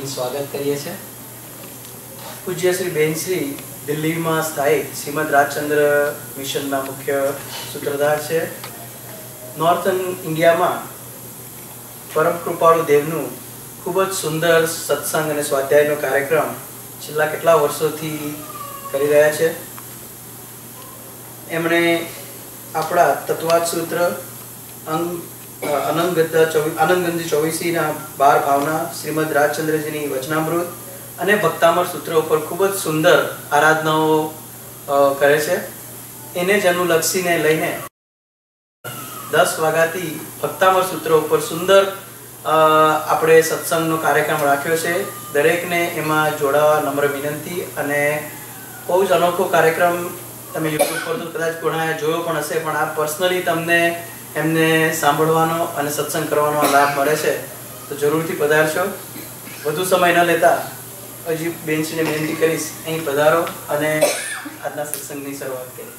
स्वागत करिए छे। पूज्य श्री बेनश्री दिल्ली में स्थायी श्रीमद राजचंद्र मिशन ना मुख्य सूत्रधार है। नॉर्थन इंडिया में परम कृपाळु देवनु खूब ज सुंदर सत्संग और स्वाध्याय कार्यक्रम छेल्ला केटला वर्षोथी करी रह्या छे। एमणे आपड़ा तत्वाद सूत्र आनंदगंज 24 ना 12 भावना श्रीमद राजचंद्रजी नी वचनामृत अने भक्तामर सूत्र पर खूब ज सुंदर आराधनाओ करे छे। एने ज अनुलक्षीने लईने 10 वाग्याथी भक्तामर सूत्र पर सुंदर आपणे सत्संगनो कार्यक्रम राख्यो छे। दरेकने एमां जोड़ावा नम्र विनंती। अने बहु ज अनोखो कार्यक्रम तमे YouTube पर तो कदाच कोणाए जोयो पण हशे, पण आ पर्सनली तमने एमने सांभळवानो अने सत्संग करवानो लाभ मळे छे, तो जरूरथी पधारशो। વધુ સમય ન લેતા હજી બેનશ્રીને વિનંતી કરીશ, અહીં પધારો અને આજના સત્સંગની શરૂઆત કરીએ।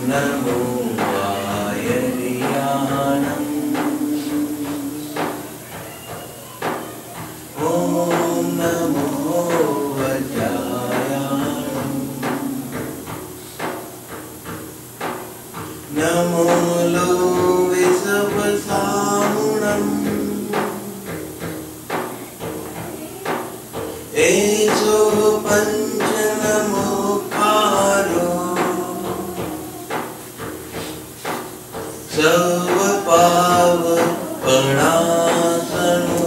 नमो वायरियाणं ॐ नमो वज्रायाणं नमो लोविसवसामुणम् एषो पञ्चनमोकारो सर्वपावपणासनो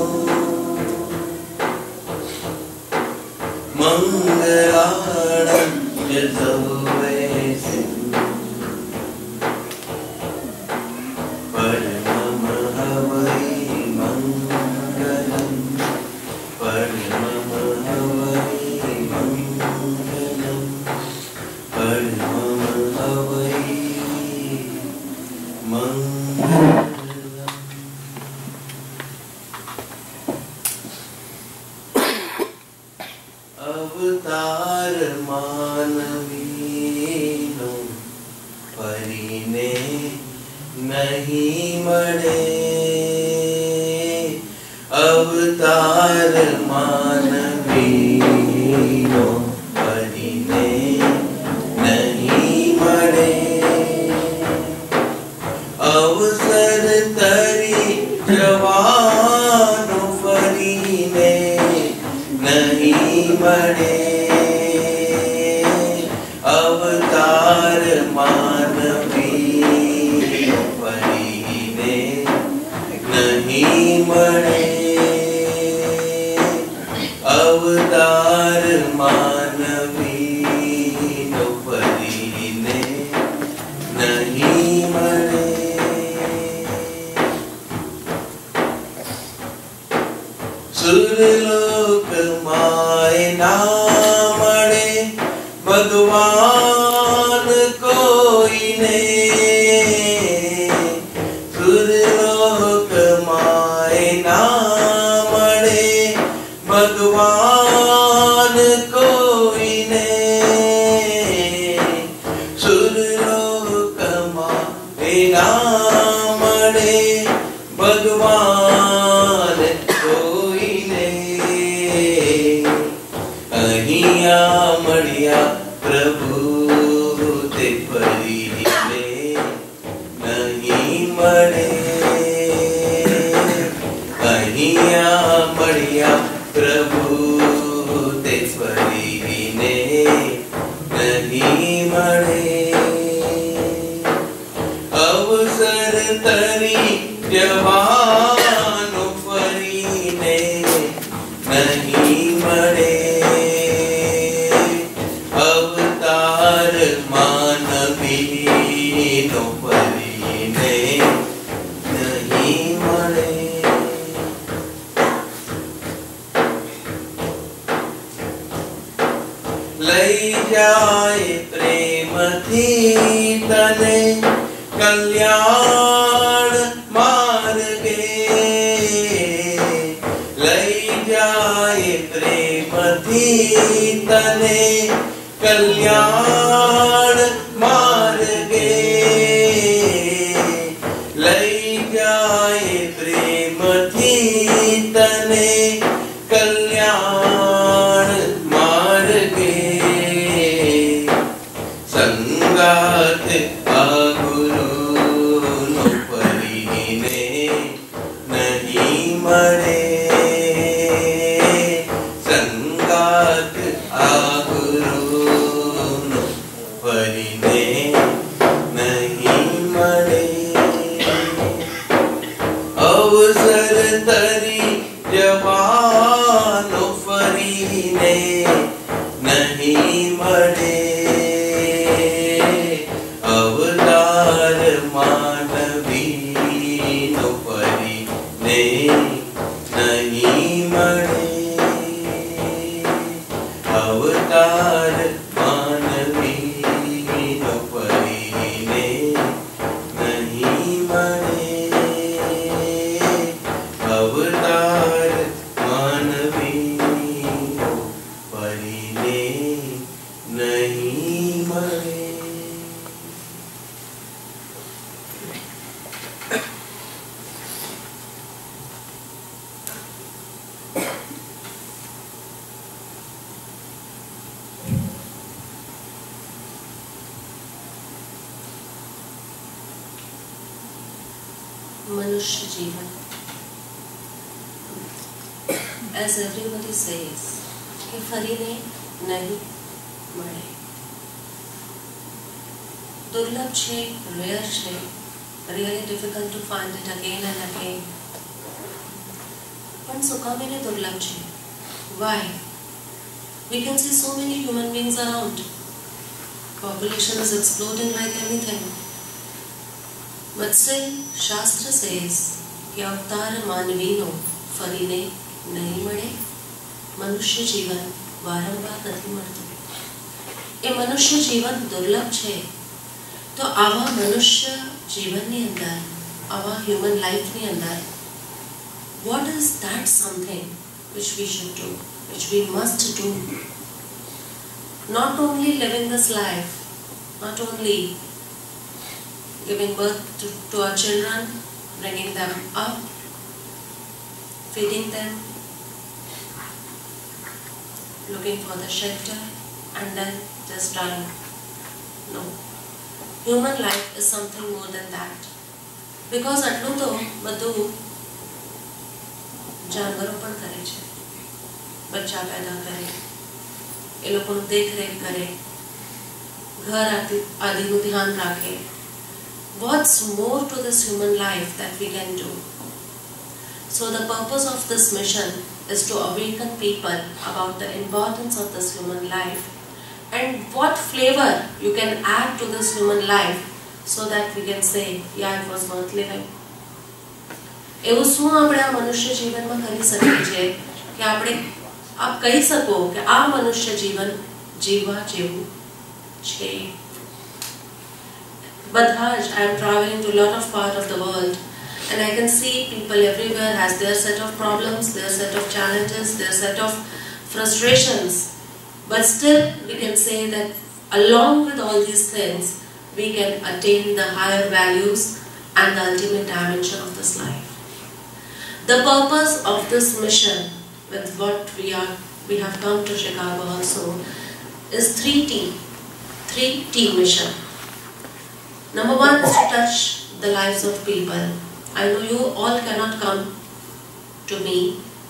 मंगलाणं च सर्वेषु परमं हवै मंगलं परमं हवै मंगलं परमं हवै अवतार मानवीनो परिने नहीं मळे अवतार मानवीनो परिने नहीं मळे अवसर तरी जवानो फरीने नहीं मळे अवतार मानवी फरीने नहीं मळे अवतार मानवी फरीने नहीं मळे सुरलोक माय ना मळे भगवान कोई ने सुरलोक माय ना मळे भगवान कोई ने सुरलोक माय ना मळे भगवान अहिया मळिया प्रभु ते फरीने नहीं मळे अहिया मळिया प्रभु ते फरीने नहीं मळे अवसर तरी जवानो फरीने नहीं मळे अवतार લઈ જાય પ્રેમથી તને કલ્યાણ માર્ગે, લઈ જાય પ્રેમથી તને કલ્યાણ માર્ગે, લઈ જાય પ્રેમથી તને કલ્યાણ માર્ગે. સંગાત આ ગુરુનો ફરીને નહીં મળે, સંગાત આ ગુરુનો ફરીને નહીં મળે. અવસર તરી જવાનો ફરીને નહીં મળે, અવતાર માનવીનો ફરીને નહીં મળે, અવતાર માનવીનો ફરીને નહીં મળે, અવતાર માનવીનો ફરીને નહીં મળે. મનુષ્ય જીવન, as everybody says, કે ફરીને નહીં મળે, દુર્લભ છે, રેર છે, really difficult to find it again and again. પણ શું કામ એને દુર્લભ છે? Why? We can see so many human beings around. Population is exploding like anything. But still, Shastra says કે અવતાર માનવીનો ફરીને નહીં મળે. મનુષ્ય જીવન વારંવાર નથી મળતું. એ મનુષ્ય જીવન દુર્લભ છે. તો આવા મનુષ્ય જીવનની અંદર, આવા હ્યુમન લાઈફની અંદર, what is that something which we should do, which we must do? Not only living this life, not only giving birth to our children, bringing them up, feeding them, looking for the shelter, and then just dying. No. Human life is something more than that. Because આટલું તો બધું જાનવરો પણ કરે છે. બચ્ચા પેદા કરે, એ લોકોનું દેખરેખ કરે, ઘર આદિનું ધ્યાન રાખે. What's more to this human life that we can do? So the purpose of this mission is to awaken people about the importance of this human life and what flavor you can add to this human life so that we can say, yeah, it was worth living. એવું શું આપણે આ મનુષ્ય જીવનમાં કરી શકીએ છીએ કે આપણે આપ કહી શકો કે આ મનુષ્ય જીવન જીવવા જેવું છે. બધા જ I am traveling to a lot of part of the world and I can see people everywhere has their set of problems, their set of challenges, their set of frustrations. But still we can say that along with all these things, we can attain the higher values and the ultimate dimension of this life. The purpose of this mission, with what we have come to Chicago also, is 3T mission. Number 1 is to touch the lives of people. I know you all cannot come to me,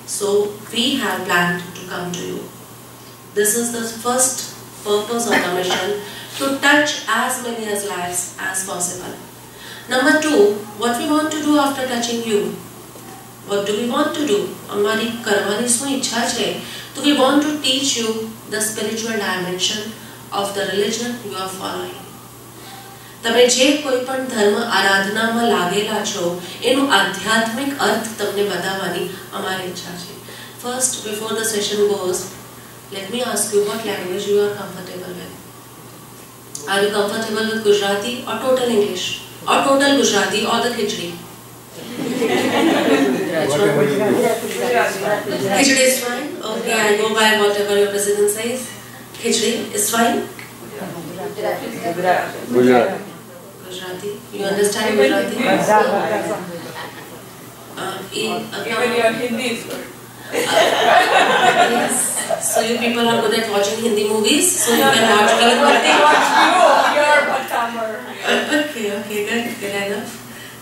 so we have planned to come to you. This is the first purpose of the mission, to touch as many lives as possible. Number 2, what we want to do after touching you? What do we want to do? Amari karwani શું ઈચ્છા છે? So we want to teach you the spiritual dimension of the religion you are following. તમે જે કોઈ પણ ધર્મ આરાધનામાં લાગેલા છો એનો આધ્યાત્મિક અર્થ તમને બતાવવાની અમારી ઈચ્છા છે. First, before the session goes, Let me ask you, what language you are comfortable with? Are you comfortable with Gujarati or total English? Or total Gujarati or the khichdi? Khichdi is fine? Okay, I go by whatever your president says. Khichdi is fine? Gujarati. You understand Gujarati? Even your Hindi is good. Yes. So you people are good at watching Hindi movies, so you can watch me in Hindi. Watch you, your Bhattamar. Okay, good enough.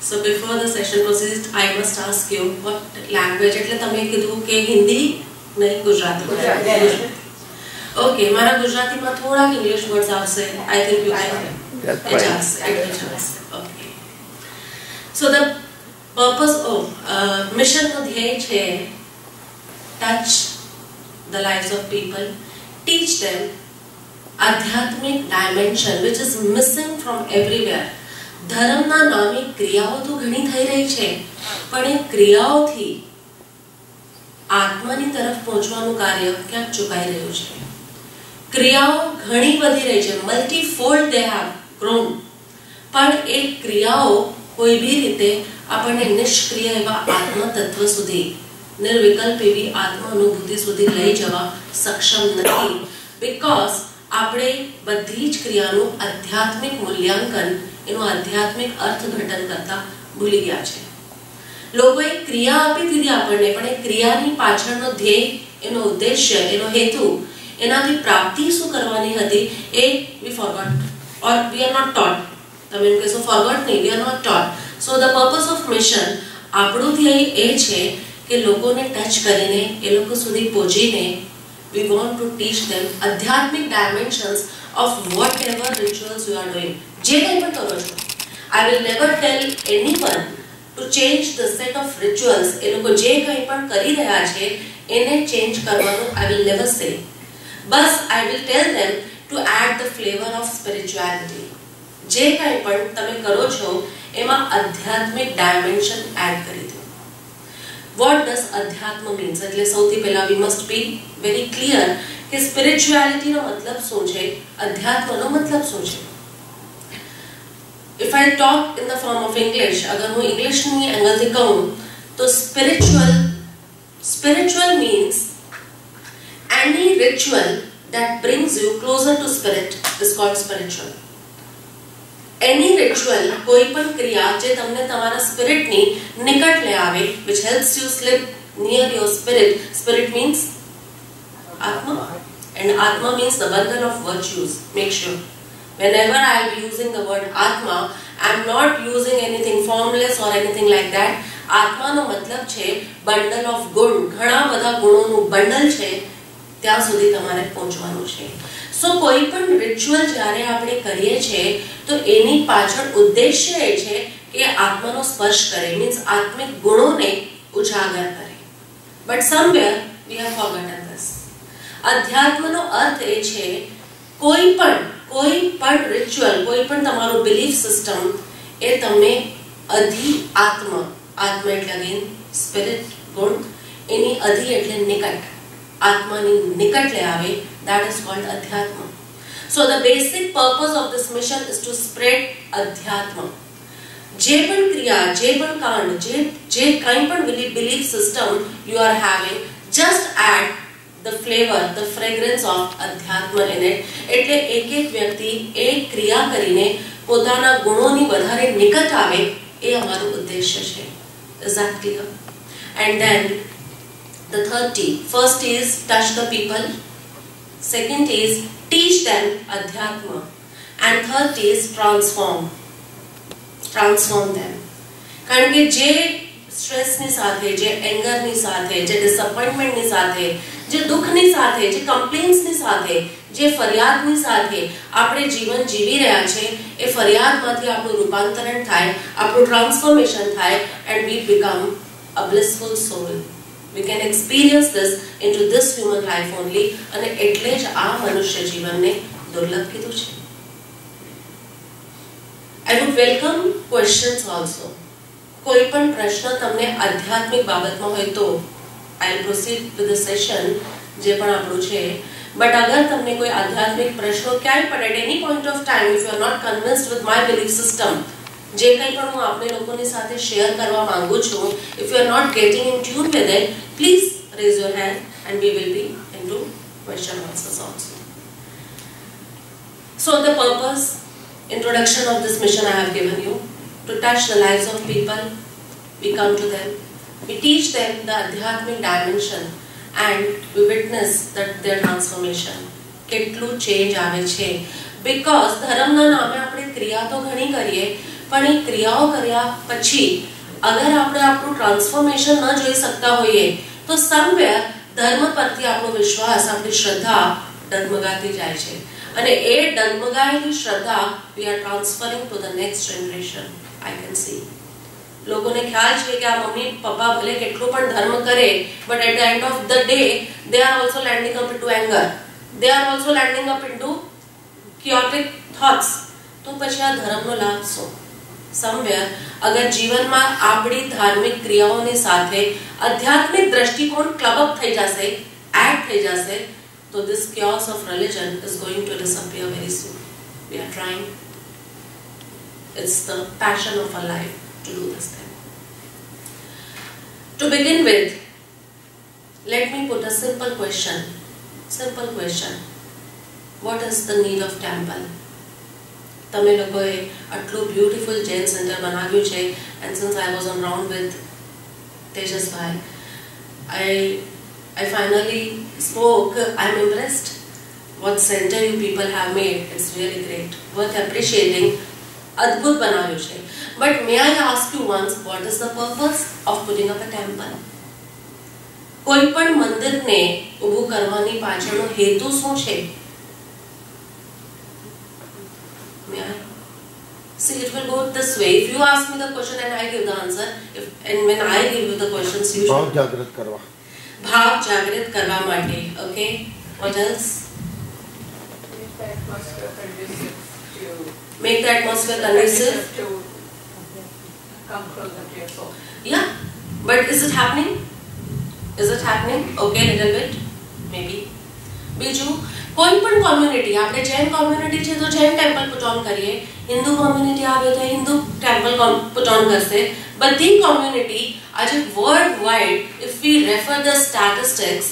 So before the session proceeds, I must ask you what language. એટલે તમે કીધું કે હિન્દી નહીં Gujarati. Okay, મારા ગુજરાતીમાં થોડાક English words આવશે. I think you can adjust. Okay. So the purpose of mission નો ધ્યેય છે touch the lives of people, teach them आध्यात्मिक dimension which is missing from everywhere. ધર્મના નામે ક્રિયાઓ તો ઘણી થઈ રહી છે, પણ એ ક્રિયાઓથી આત્માની તરફ પહોંચવાનું કાર્ય ક્યાંક ચૂકાઈ રહ્યું છે. ક્રિયાઓ ઘણી વધી રહી છે, મલ્ટીફોલ્ડ they have grown, પણ એ ક્રિયાઓ કોઈ બી રીતે આપણને નિષ્ક્રિય એવા આત્મ તત્વ સુધી, નિર્વિકલ્પ એવી આત્મ અનુભૂતિ સુધી લઈ જવા સક્ષમ નથી, બીકોઝ આપણે બધી જ ક્રિયાનું આધ્યાત્મિક મૂલ્યાંકન, એનું આધ્યાત્મિક અર્થઘટન કરતા ભૂલી ગયા છે. લોકોએ ક્રિયા આપી દીધી આપણને, પણ એ ક્રિયાની પાછળનો ધ્યેય, એનો ઉદ્દેશ્ય, એનો હેતુ, એનાથી પ્રાપ્તિ શું કરવાની હતી એ we forgot or we are not taught. તમે એમ કહેશો forgot નહીં, we are not taught. So the purpose of mission, આપણું ધ્યેય એ છે કે લોકોને ટચ કરીને, એ લોકો સુધી પહોંચીને we want to teach them adhyatmic dimensions of whatever rituals you are doing. જે કંઈ પણ કરો છો, I will never tell anyone to change the set of rituals. એ લોકો જે કંઈ પણ કરી રહ્યા છે એને ચેન્જ કરવાનું I will never say. Bus I will tell them to add the flavor of spirituality. જે કંઈ પણ તમે કરો છો એમાં આધ્યાત્મિક ડાયમેન્શન એડ કરી દો. What does adhyatma means? એટલે સૌથી પહેલા we must be very clear કે spirituality નો મતલબ શું છે, અધ્યાત્મનો મતલબ શું છે. If I talk in the form of English, અગર હું ઇંગ્લિશની એંગલથી કહું તો spiritual means any ritual that brings you closer to spirit is called spiritual. Any ritual, કોઈ પણ ક્રિયા જે તમને તમારા સ્પિરિટની નિકટ લઈ આવે, which helps you slip near your spirit. Spirit means Atma, and Atma means the bundle of virtues. Make sure whenever I am using the word Atma, I am not using anything formless or anything like that. Atma નો મતલબ છે bundle of ગુણ, ઘણા બધા ગુણોનું bundle છે, ત્યાં સુધી તમારે પહોંચવાનું છે. સો કોઈ પણ રિચ્યુઅલ જ્યારે આપણે કરીએ છીએ તો એની પાછળ ઉદ્દેશ્ય એ છે કે આત્માનો સ્પર્શ કરે, મીન્સ આત્મિક ગુણોને ઉજાગર કરે. But somewhere we have forgotten this. અધ્યાત્મનો અર્થ એ છે કોઈ પણ રિચ્યુઅલ, કોઈ પણ તમારું બિલીફ સિસ્ટમ એ તમને આત્મા એટલે અગેન સ્પિરિટ ગુણ, એની એટલે નિકટ, આત્માની નિકટ લઈ આવે. That is called adhyatma. So the basic purpose of this mission is to spread adhyatma. જે પણ ક્રિયા, જે પણ કાંડ, જે કંઈ પણ belief system you are having, just add the flavor, the fragrance of adhyatma in it. એટલે એક વ્યક્તિ એક ક્રિયા કરીને પોતાના ગુણોની વધારે નિકટ આવે, એ અમારું ઉદ્દેશ્ય છે. Is that clear? And then the third T. First is touch the people. Second is teach them adhyatma, and third is transform them. કારણ કે જે સ્ટ્રેસની સાથે, જે એંગરની સાથે, જે ડિસઅપોઇન્ટમેન્ટની સાથે, જે દુઃખની સાથે, જે કમ્પ્લેન્ટ્સની સાથે, જે ફરિયાદની સાથે આપણે જીવન જીવી રહ્યા છે, એ ફરિયાદમાંથી આપણું રૂપાંતરણ થાય, આપણું ટ્રાન્સફોર્મેશન થાય, and we become a blissful soul. We can experience this into this human life only, અને એટલે જ આ મનુષ્ય જીવનને દુર્લભ કીધું છે. I would welcome questions also. કોઈ પણ પ્રશ્ન તમને આધ્યાત્મિક બાબતમાં હોય તો I will proceed with the session જે પણ આપણું છે. બટ અગર તમને કોઈ આધ્યાત્મિક પ્રશ્નો ક્યાંય પણ at any point of time if you are not convinced with my belief system, જે કંઈ પણ હું આપને લોકોની સાથે શેર કરવા માંગુ છું, if you are not getting in tune with it, please raise your hand and we will be into question answers also. So the purpose, introduction of this mission I have given you, to touch the lives of people. We come to them, we teach them the Adhyatmic dimension and we witness that their transformation. કેટલું change આવે છે. Because ધર્મના નામે આપણે ક્રિયા તો ઘણી કરીએ, પણ એ ક્રિયાઓ કર્યા પછી અગર આપણે આપણું ટ્રાન્સફોર્મેશન ન જોઈ શકતા હોઈએ તો સમવેર ધર્મ પરથી આપણો વિશ્વાસ, આપણી શ્રદ્ધા ડગમગાતી જાય છે. અને એ ડગમગાયેલી શ્રદ્ધા we are transferring to the next generation. I can see. લોકોને ખ્યાલ છે કે આ મમ્મી પપ્પા ભલે કેટલું પણ ધર્મ કરે, but at the end of the day they are also landing up into anger, they are also landing up into chaotic thoughts. તો પછી આ ધર્મનો લાભ શું? સમવેર અગર જીવનમાં આપણી ધાર્મિક ક્રિયાઓની સાથે આધ્યાત્મિક દ્રષ્ટિકોણ ક્લબ અપ થઈ જશે, એડ થઈ જશે, so this chaos of religion is going to disappear very soon. We are trying. It's the passion of our life to do this thing. To begin with, let me put a simple question. Simple question. What is the need of temple? તમે લોકોએ આટલું beautiful Jain centre બનાવ્યું છે, and since I was on round with Tejas Bhai, I finally spoke. I'm impressed. What center you people have made. It's really great. Worth appreciating. Adbhut બનાવ્યું છે. But may I ask you once, what is the purpose of putting up a temple? કોઈ પણ મંદિરને ઊભું કરવાની પાછળનો હેતુ શું છે? May I? See, it will go this way. If you ask me the question and I give the answer, and when I give you the questions, you should. ભાવ જાગૃત કરવા. ભાવ જાગૃત કરવા માટે. Okay. What else? Make the atmosphere conducive to come closer to your soul. Yeah, but is it happening? Is it happening? Okay, little bit, maybe. બીજું કોઈ પણ કોમ્યુનિટી, આપણે જૈન કોમ્યુનિટી છે તો જૈન ટેમ્પલ પુટ ઓન કરીએ, હિન્દુ કોમ્યુનિટી આવે તો Hindu temple put on કરશે. બધી કોમ્યુનિટી આજે world wide, if we refer the statistics,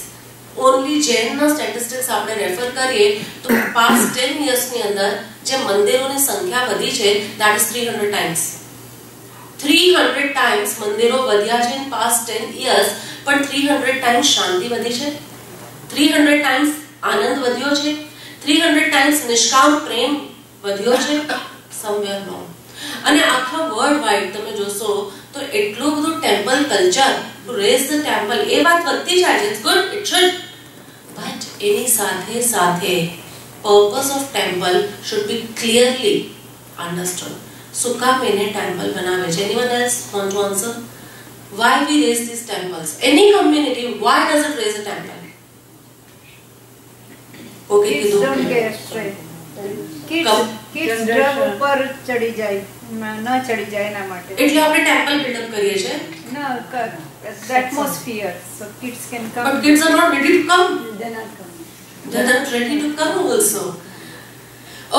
only જૈનના સ્ટેટિસ્ટિક્સ આપણે રેફર કરીએ તો પાસ્ટ 10 યર્સની અંદર જે મંદિરોની સંખ્યા વધી છે, that is 300 times. 300 times મંદિરો વધ્યા છે in past 10 years, પણ 300 times શાંતિ વધી છે, 300 times આનંદ વધ્યો છે, 300 times નિષ્કામ પ્રેમ વધ્યો છે, somewhere no. અને આખા વર્લ્ડ વાઇડ તમે જોશો તો એટલું બધું temple culture, to raise the temple, એ વાત વધતી જાય છે. It's good, it should, but એની સાથે સાથે purpose of temple should be clearly understood. શું કામ એને ટેમ્પલ બનાવે છે? Anyone else want to answer? Why we raise these temples? Any community, why does it raise a temple? Okay, Kids don't get astray. Kids drug ઉપર ચડી જાય, ન ચડી જાય એના માટે. એટલે આપણે ટેમ્પલ બિલ્ડ અપ કરીએ છીએ. No, the atmosphere, so kids can come. But kids are not ready to come. They're not coming. They're not ready to come also.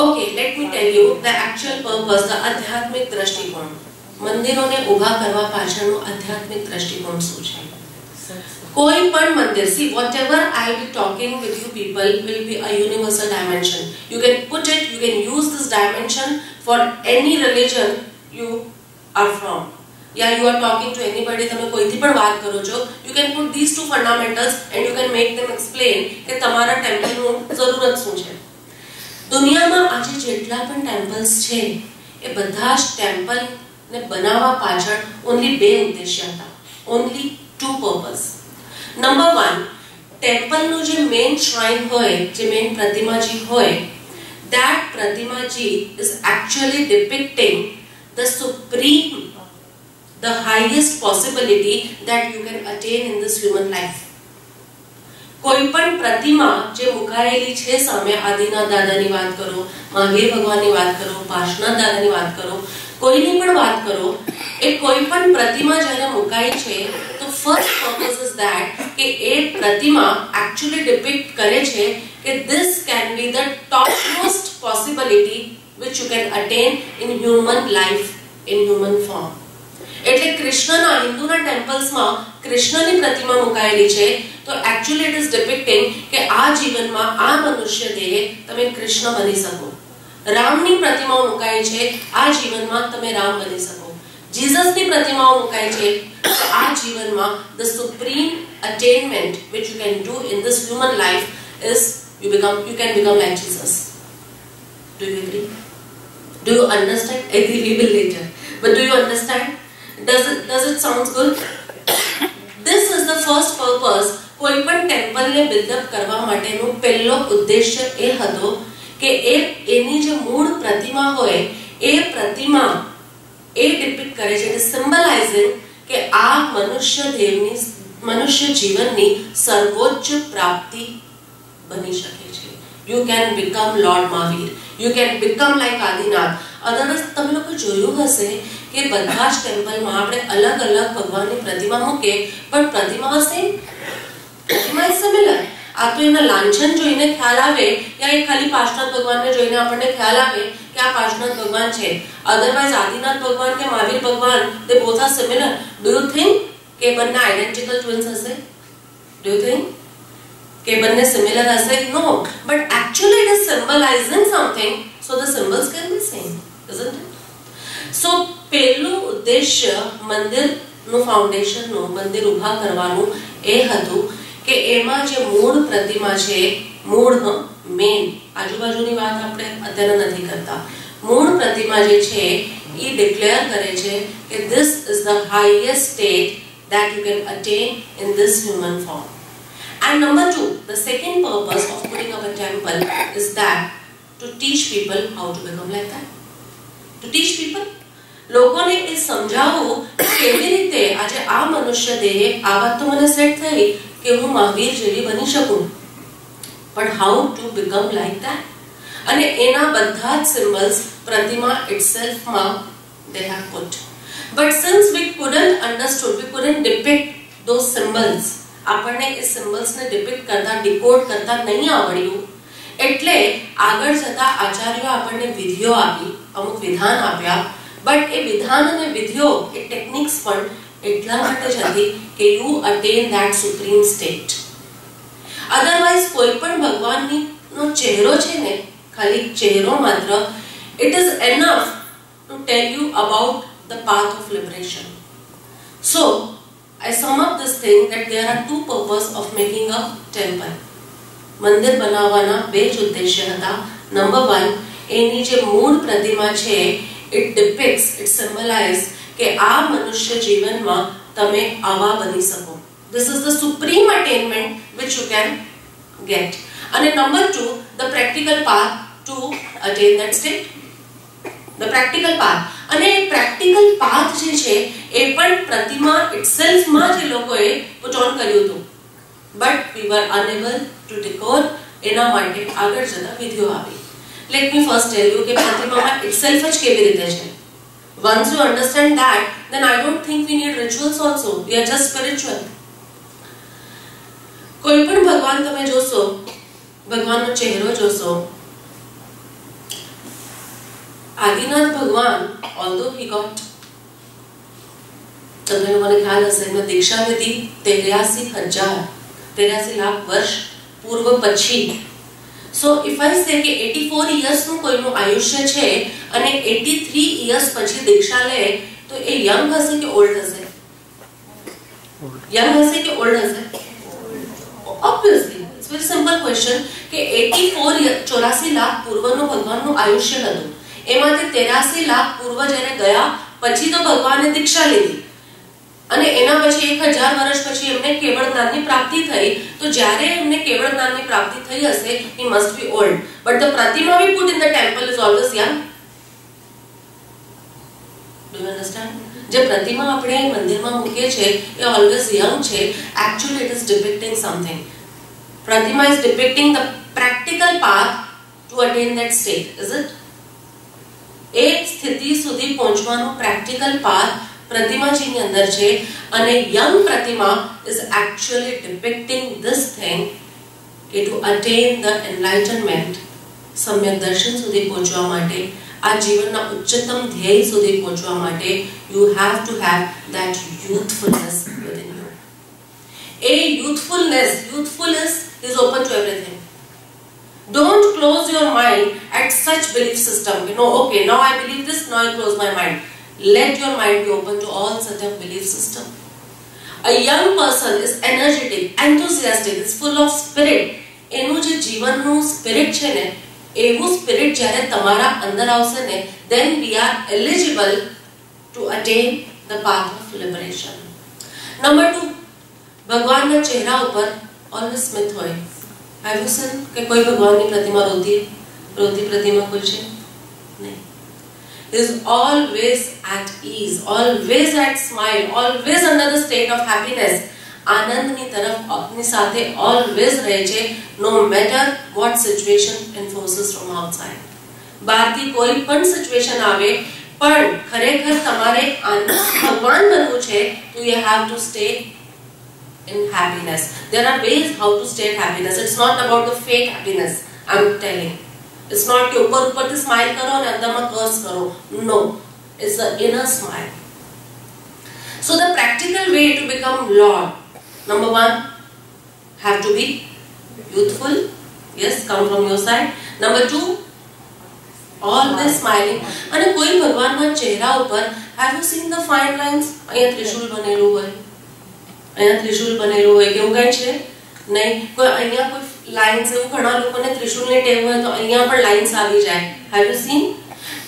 Okay, let me tell you the actual purpose, the આધ્યાત્મિક દ્રષ્ટિકોણ. મંદિરોને ઊભા કરવા પાછળનો આધ્યાત્મિક દ્રષ્ટિકોણ શું છે? કોઈ પણ મંદિર, see, whatever I will be talking with you people will be a universal dimension. You can put it, you can use this dimension for any religion you are from. Yeah, you are talking to anybody, તમે કોઈથી પણ વાત કરો છો, you can put these two fundamentals and you can make them explain કે તમારા ટેમ્પલનું જરૂરત શું છે. દુનિયામાં આજે જેટલા પણ ટેમ્પલ્સ છે એ બધા જ ટેમ્પલને બનાવવા પાછળ ઓન્લી બે ઉદ્દેશ્ય હતા, ઓન્લી ટુ પર્પસ. નંબર 1, ટેમ્પલનું જે મેઇન શ્રાઇન હોય, જે મેઇન પ્રતિમાજી હોય, that પ્રતિમાજી is actually depicting the supreme, the highest possibility that you can attain in this human life. કોઈ પણ પ્રતિમા જે મુકાયેલી છે સામે, આદિનાથ દાદાની વાત કરો, મહાવીર ભગવાનની વાત કરો, પાર્શ્વનાથ દાદાની વાત કરો, કોઈની પણ વાત કરો, એ કોઈ પણ પ્રતિમા જ્યારે મુકાઈ છે તો ફર્સ્ટ પર્પસ ઇઝ ધેટ કે એ પ્રતિમા એક્ચ્યુઅલી ડિપિક્ટ કરે છે કે this can be the topmost possibility which you can attain in human life, in human form. એટલે કૃષ્ણના હિન્દુના ટેમ્પલ્સમાં કૃષ્ણની પ્રતિમા મુકાયેલી છે તો actually it is depicting કે આ જીવનમાં આ મનુષ્ય દેહે તમે કૃષ્ણ બની શકો. રામની પ્રતિમાઓ મુકાઈ છે આ જીવનમાં તમે રામ બની શકો. જીસસની પ્રતિમાઓ મુકાઈ છે આ જીવનમાં the supreme attainment which you can do in this human life is you can become like Jesus. Do you agree? Do you understand? Agree, we will later. But do you understand? Does it sounds good? This is the first purpose. કોઈ પણ ટેમ્પલને build up કરવા માટેનો પહેલો ઉદ્દેશ્ય એ હતો કે એની જે મૂળ પ્રતિમા હોય એ પ્રતિમા એ ડિપિક્ટ કરે છે, કે સિમ્બલાઇઝિંગ કે આ મનુષ્ય જીવનની સર્વોચ્ચ પ્રાપ્તિ બની શકે છે. You can become Lord Mahavir. You can become like Adinath. Otherwise તમે લોકો જોયું હશે કે બધા જ ટેમ્પલમાં આપણે અલગ અલગ ભગવાનની પ્રતિમા મૂકે પણ પ્રતિમા સેમ, પ્રતિમા સિમિલર. આ તો એના લાંછન જોઈને ખ્યાલ આવે યા એ ખાલી પાર્શ્વનાથ ભગવાનને જોઈને આપણને ખ્યાલ આવે કે આ પાર્શ્વનાથ ભગવાન છે. અદરવાઇઝ આદિનાથ ભગવાન કે મહાવીર ભગવાન they both are similar. Do you think કે બંને આઇડેન્ટિકલ ટ્વિન્સ હશે? Do you think કે બંને સિમિલર હશે? No, but actually it is symbolizing something, so the symbols can be same, isn't it? So પહેલું ઉદ્દેશ્ય મંદિરનું ફાઉન્ડેશનનું, મંદિર ઊભા કરવાનું એ હતું કે એમાં જે મૂળ પ્રતિમા છે, મૂળ મેન, આજુબાજુની વાત આપણે અત્યારે નથી કરતા, મૂળ પ્રતિમા જે છે એ ડિક્લેર કરે છે કે this is the highest state that you can attain in this human form. And number 2, the second purpose of putting up a temple is that to teach people how to become like that. To teach people, લોકોને એ સમજાવવું કેવી રીતે આજે આ મનુષ્ય દેહે આ વાત તો મને સેટ થઈ કે હું મહાવીર જેવી બની શકું, પણ how to become like that. અને એના બધા જ સિમ્બલ્સ પ્રતિમા itselfમાં they have put. But since we couldn't understood, we couldn't depict those symbols, આપણને એ સિમ્બલ્સને ડિપિક્ટ કરતા, ડિકોડ કરતા નહીં આવડ્યું, એટલે આગળ જતા આચાર્યો આપણને વિધિઓ આપી, અમુક વિધાન આપ્યા. બટ એ વિધાન અને વિધિઓ, એ ટેકનિક્સ પણ એટલા માટે જ હતી કે you attain that supreme state. Otherwise કોઈ પણ ભગવાનનો ચહેરો છે ને, ખાલી ચહેરો માત્ર, it is enough to tell you about the path of liberation. So I sum up this thing that there are two purposes of making a temple. મંદિર બનાવવાના બે જ ઉદ્દેશ્ય હતા. નંબર 1, એની જે મૂળ પ્રતિમા છે it depicts, it symbolizes કે આ મનુષ્ય જીવનમાં તમે આવા બની શકો. This is the supreme attainment which you can get. અને number 2, the practical path to attain that state. The practical path. અને પ્રેક્ટિકલ પાથ જે છે એ પણ પ્રતિમા itself માં જે લોકોએ પુટ ઓન કર્યું હતું, but we were unable to decode. એના માટે આગળ જતા વિધિઓ આવી. Let me first tell you કે પ્રતિમામાં itself જ કેવી રીતે છે. Once you understand that, then I don't think we need rituals also. We are just spiritual. કોઈ પણ ભગવાન તમે જોશો, ભગવાનનો ચહેરો જોશો, આદિનાથ ભગવાન, although he got, તમને મને ખ્યાલ હશે, એમને દીક્ષા લીધી 83 લાખ વર્ષ પૂર્વ પછી. સો ઇફ આઈ સે કે 84 યર્સનું કોઈનું આયુષ્ય છે અને 83 યર્સ પછી દીક્ષા લે તો એ યંગ હશે કે ઓલ્ડ હશે? યંગ હશે કે ઓલ્ડ હશે? Obviously, it's very simple question કે 84 લાખ પૂર્વનું ભગવાનનું આયુષ્ય હતું, એમાંથી 83 લાખ પૂર્વ જ્યારે ગયા પછી તો ભગવાને દીક્ષા લીધી અને એના પછી 1000 વર્ષ પછી એમને કેવળ જ્ઞાનની પ્રાપ્તિ થઈ. તો જ્યારે એમને કેવળ જ્ઞાનની પ્રાપ્તિ થઈ હશે, he must be old. But the pratima we put in the temple is always young. Do you understand? જે પ્રતિમા આપણે મંદિરમાં મૂકીએ છે એ always young છે. Actually it is depicting something. Pratima is depicting the practical path to attain that state, is it? એક સ્થિતિ સુધી પહોંચવાનો પ્રેક્ટિકલ પાથ પ્રતિમાજીની અંદર છે અને યંગ પ્રતિમા is actually depicting this thing કે ટુ અટેન ધ એનલાઇટનમેન્ટ, સમ્યક દર્શન સુધી પહોંચવા માટે, આ જીવનના ઉચ્ચતમ ધ્યેય સુધી પહોંચવા માટે, you have to have that youthfulness within you. A youthfulness is open to everything. Don't close your mind at such belief system. You know, okay, now I believe this, now I close my mind. Let your mind be open to all such a belief system. A young person is energetic, enthusiastic, is full of spirit. એનું જે જીવનનું spirit છે ને, એવું spirit જ્યારે તમારા અંદર આવશે ને, then we are eligible to attain the path of liberation. Number 2, ભગવાનના ચહેરા ઉપર ઓલવેઝ સ્મિત હોય. Have you seen કે કોઈ ભગવાનની પ્રતિમા રોતી પ્રતિમા કોઈ છે? નહીં. He is always at ease, always at smile, always under the state of happiness. આનંદની તરફ આપની સાથે always રહે છે, no matter what situation enforces from outside. બહારથી કોઈ પણ સિચ્યુએશન આવે, પણ ખરેખર તમારે ભગવાન બનવું છે, તો you have to stay in happiness. There are ways how to stay in happiness. It's not about the fake happiness. I'm telling. It's not कि ऊपर से smile करो और अंदर में curse करो. No, it's the inner smile. So the practical way to become Lord, number 1, have to be youthful. Yes, come from your side. Number 2, always smiling. અને કોઈ ભગવાનના ચહેરા ઉપર, have you seen the fine lines? અહીંયા ત્રિશુલ બનેલું હોય, અહીંયા ત્રિશુલ બનેલું હોય, કેવું કઈ છે? નહીં. કોઈ અહીંયા કોઈ લાઇન્સ, એવું ઘણા લોકોને ત્રિશુલની ટેવ હોય તો અહીંયા પણ લાઇન્સ આવી જાય. Have you seen?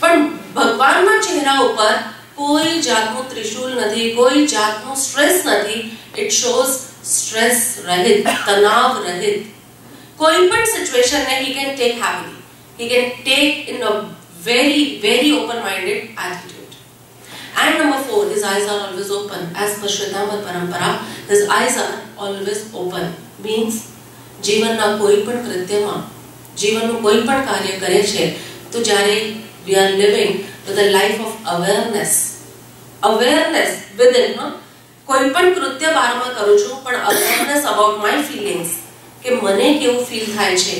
પણ ભગવાનના ચહેરા ઉપર કોઈ જાતનું ત્રિશુલ નથી, કોઈ જાતનું સ્ટ્રેસ નથી. ઇટ શોઝ સ્ટ્રેસ રહિત, તણાવ રહિત. કોઈ પણ સિચ્યુએશનને he can take happily. He can take in a very, very open-minded attitude. And number 4, his eyes are always open. As per Shwetambar Parampara, his eyes are always open. Means, જીવનના કોઈ પણ કૃત્યમાં, જીવનનું કોઈ પણ કાર્ય કરે છે, તો જ્યારે we are living with a life of awareness within, કોઈ પણ કૃત્ય બારમાં કરું છું, પણ awareness about my feelings, કે મને કેવું ફીલ થાય છે,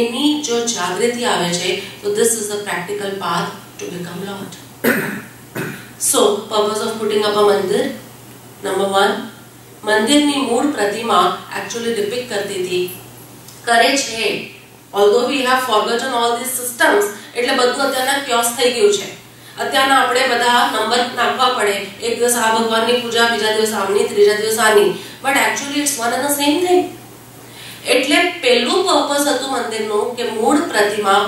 એની જો જાગૃતિ આવે છે, તો this is the practical path to become Lord. So, purpose of putting up a mandir. Number 1, મંદિરની મૂળ પ્રતિમા actually depict કરતી હતી, કરે છે. Although we have forgotten all these systems, એટલે બધું અત્યારના ક્યોસ થઈ ગયું છે. અત્યારના આપણે બધા નંબર નાખવા પડે, એક દિવસ આ ભગવાનની પૂજા, બીજા દિવસ આમની, ત્રીજા દિવસ આની. But actually it's one and the same thing. એટલે પહેલું પર્પસ હતું મંદિરનું કે મૂળ પ્રતિમા